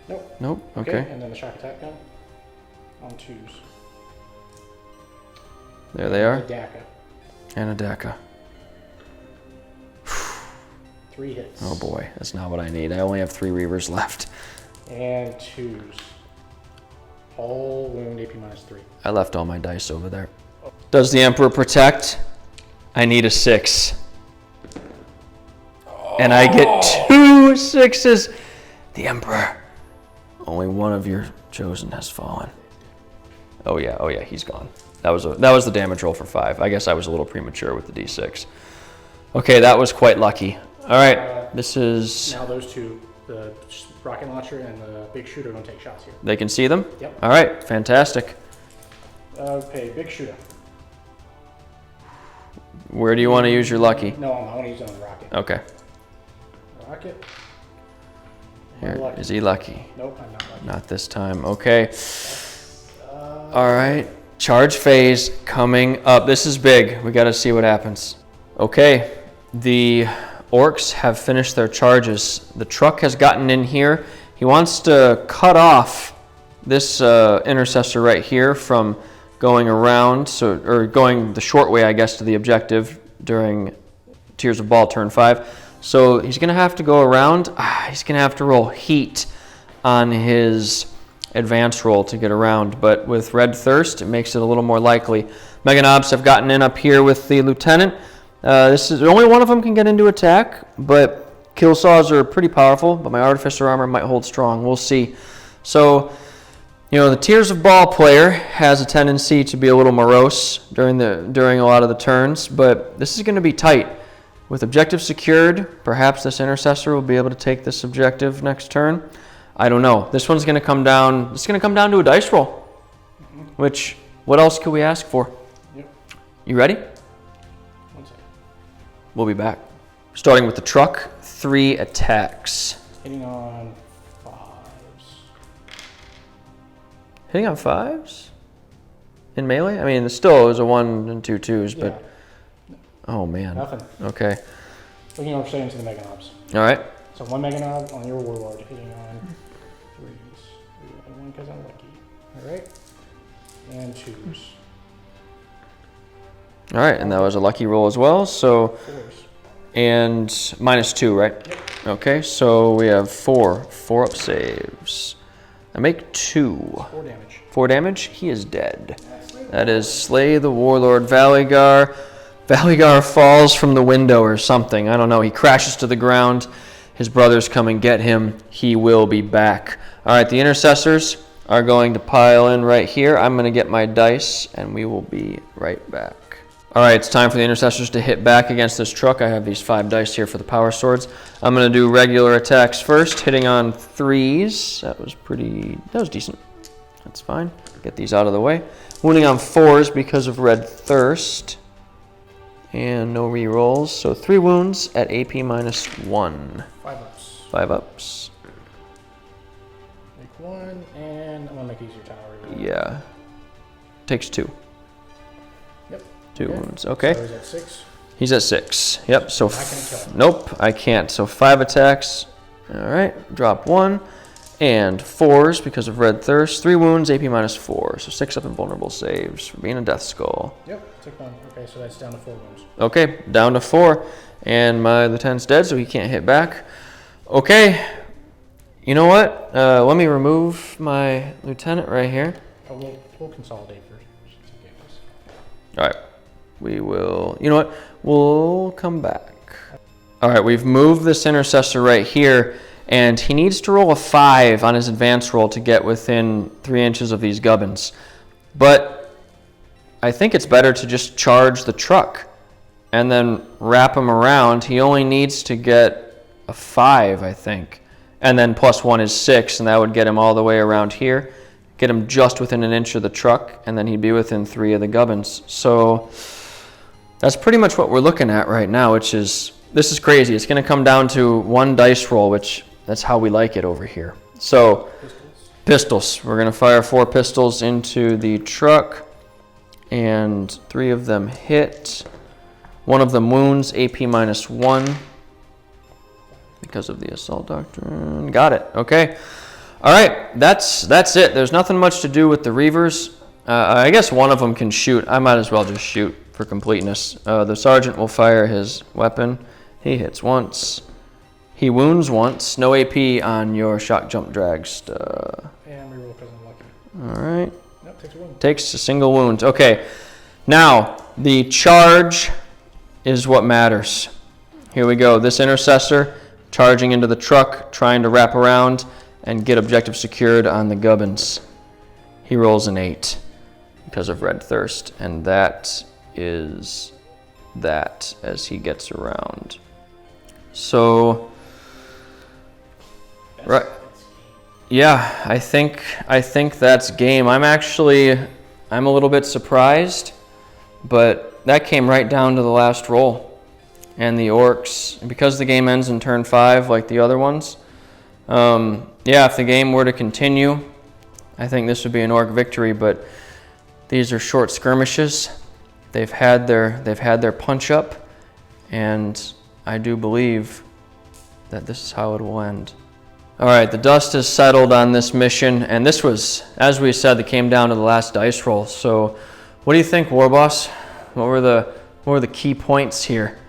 Nope. Nope. Okay. And then the shock attack gun on 2s. There they are. A Daka. And a Daka. 3 hits. Oh boy, that's not what I need. I only have 3 Reavers left. And 2s. All wound AP -3. I left all my dice over there. Does the Emperor protect? I need a 6. And I get 2 6s. The Emperor. Only one of your chosen has fallen. Oh yeah, he's gone. That was the damage roll for 5. I guess I was a little premature with the D6. Okay, that was quite lucky. All right, this is... Now those 2, the rocket launcher and the big shooter, are going to take shots here. They can see them? Yep. All right, fantastic. Okay, big shooter. Where do you want to use your lucky? No, I want to use it on the rocket. Okay. Rocket. Here, Lucky. is he lucky? Nope, I'm not lucky. Not this time. Okay. All right. Charge phase coming up. This is big. We got to see what happens. Okay. The Orcs have finished their charges. The truck has gotten in here. He wants to cut off this intercessor right here from going around, or going the short way, I guess, to the objective during Tears of Baal turn 5. So he's going to have to go around. He's going to have to roll heat on his advance roll to get around, but with Red Thirst, it makes it a little more likely. Mega Knobs have gotten in up here with the Lieutenant. This is only one of them can get into attack, but kill saws are pretty powerful, but my Artificer armor might hold strong. We'll see. So, the Tears of Baal player has a tendency to be a little morose during a lot of the turns, but this is going to be tight. With objective secured, perhaps this intercessor will be able to take this objective next turn. I don't know. This one's going to come down. It's going to come down to a dice roll. Which, what else could we ask for? Yep. You ready? 1 second. We'll be back. Starting with the truck, 3 attacks. Hitting on 5s. Hitting on 5s? In melee? I mean, it still is a 1 and 2 2s, but... Yeah. Oh, man. Nothing. Okay. Looking over straight into the Mega Knobs. All right. So 1 Mega Knob on your Warlord, hitting on 3s. And 1 because I'm lucky. Alright. And 2s. All right, and that was a lucky roll as well, so... 4s. and -2, right? Yep. Okay, so we have 4 up saves. I make 2. 4 damage. 4 damage. He is dead. That is Slay the Warlord Valigar. Valigar falls from the window or something. I don't know. He crashes to the ground. His brothers come and get him. He will be back. All right, the intercessors are going to pile in right here. I'm going to get my dice, and we will be right back. All right, it's time for the intercessors to hit back against this truck. I have these 5 dice here for the power swords. I'm going to do regular attacks first, hitting on 3s. That was decent. That's fine. Get these out of the way. Wounding on 4s because of Red Thirst. And no re-rolls. So 3 wounds at AP -1. 5 ups. 5 ups. Make 1, and I'm going to make easier tower. Yeah. Takes 2. Yep. 2 wounds. Okay. So he's at 6. He's at 6. Yep. So I can't kill him. nope, I can't. So 5 attacks. All right. Drop 1. And 4s because of Red Thirst. 3 wounds, AP -4. So 6 up invulnerable saves for being a Death Skull. Yep. Took 1. Okay, so that's down to 4 wounds. Okay, down to 4. And my lieutenant's dead, so he can't hit back. Okay. You know what? Let me remove my lieutenant right here. Oh, we'll consolidate first. Okay, All right. We will... You know what? We'll come back. All right, we've moved this intercessor right here, and he needs to roll a 5 on his advance roll to get within 3 inches of these gubbins. But I think it's better to just charge the truck and then wrap him around. He only needs to get a 5, I think. And then +1 is 6, and that would get him all the way around here. Get him just within an inch of the truck, and then he'd be within 3 of the gubbins. So that's pretty much what we're looking at right now, which is, this is crazy. It's going to come down to 1 dice roll, which that's how we like it over here. So pistols. We're going to fire 4 pistols into the truck, and 3 of them hit. 1 of them wounds, AP -1 because of the assault doctrine. Got it. Okay. All right. That's it. There's nothing much to do with the Reavers. I guess one of them can shoot. I might as well just shoot for completeness. The sergeant will fire his weapon. He hits once. He wounds once. No AP on your shock jump drag stuff. And reroll because I'm lucky. All right. Nope, takes a wound. Takes a single wound. Okay. Now, the charge is what matters. Here we go. This intercessor charging into the truck, trying to wrap around and get objective secured on the gubbins. He rolls an 8 because of Red Thirst, and that is that as he gets around. So, right. Yeah, I think that's game. I'm a little bit surprised, but that came right down to the last roll. And the Orks, because the game ends in turn 5 like the other ones, yeah, if the game were to continue, I think this would be an Ork victory, but these are short skirmishes. They've had their punch up, and I do believe that this is how it will end. All right, the dust has settled on this mission, and this was, as we said, it came down to the last dice roll. So what do you think, War Boss? What were the key points here?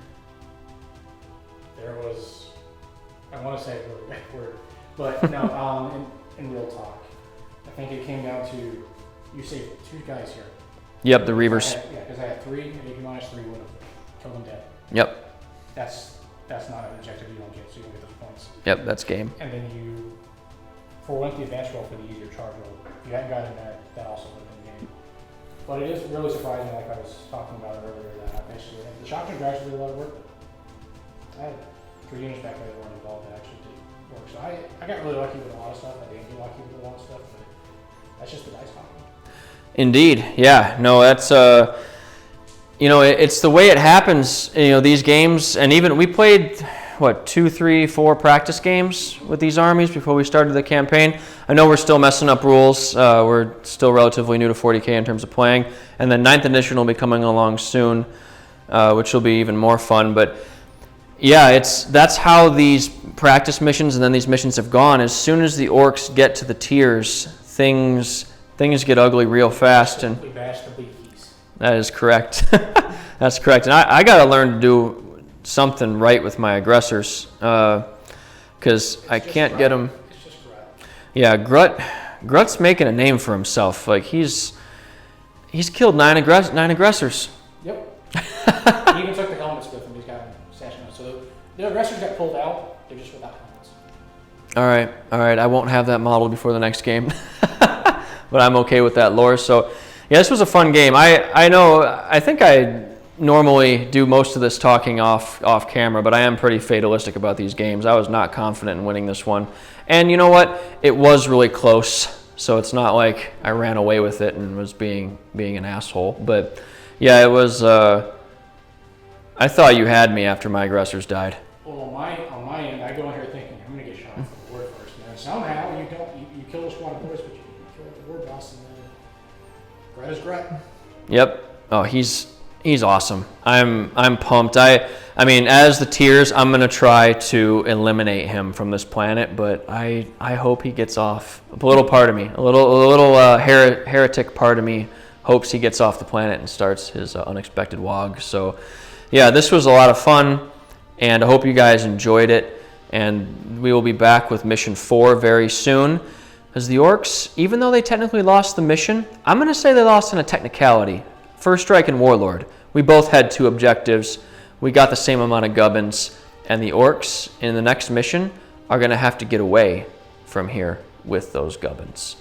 There was, I want to say a bad word, but no, in real talk, I think it came down to, you saved 2 guys here. Yep, the Reavers. Yeah, because I had 3, and AP -3 would have killed them dead. Yep. That's not an objective you don't get, so you don't get those points. Yep, that's game. And then you forwent the advance roll for the easier charge roll. If you hadn't gotten that also would have been game. But it is really surprising, like I was talking about earlier, that I basically think the shotgun drags really a lot of work. I had 3 units back there that weren't involved that actually did work. So I got really lucky with a lot of stuff. I didn't get lucky with a lot of stuff, but that's just the dice talking. Indeed, yeah. No, that's you know, it's the way it happens. You know, these games, and even we played what 2, 3, 4 practice games with these armies before we started the campaign. I know we're still messing up rules. We're still relatively new to 40k in terms of playing, and then 9th edition will be coming along soon, which will be even more fun. But yeah, that's how these practice missions and then these missions have gone. As soon as the Orks get to the tiers, things get ugly real fast, and we bash the beakies. that is correct. That's correct. And I got to learn to something right with my aggressors, because I can't get them. It's just Grat. Yeah, Grut's making a name for himself. Like he's killed 9 aggressors. Yep. He even took the helmets with him. He's got them stashed out. So the aggressors got pulled out. They're just without helmets. All right. I won't have that model before the next game, but I'm okay with that lore. So, yeah, this was a fun game. I know. I think I normally do most of this talking off camera, but I am pretty fatalistic about these games. I was not confident in winning this one, and you know what? It was really close. So it's not like I ran away with it and was being an asshole. But yeah, it was. I thought you had me after my aggressors died. Well, on my end, I go in here thinking I'm going to get shot from the ward first, and then somehow you don't. You kill the squad of boys, but you kill the ward boss, and then Grat is Grat. Yep. Oh, he's awesome. I'm pumped. I mean, as the Tears, I'm gonna try to eliminate him from this planet, but I hope he gets off. A little part of me, a little heretic part of me, hopes he gets off the planet and starts his Unexpected Waaagh. So, yeah, this was a lot of fun, and I hope you guys enjoyed it. And we will be back with Mission 4 very soon. Because the Orks, even though they technically lost the mission, I'm gonna say they lost in a technicality. First Strike and Warlord. We both had 2 objectives. We got the same amount of gubbins, and the Orks in the next mission are going to have to get away from here with those gubbins.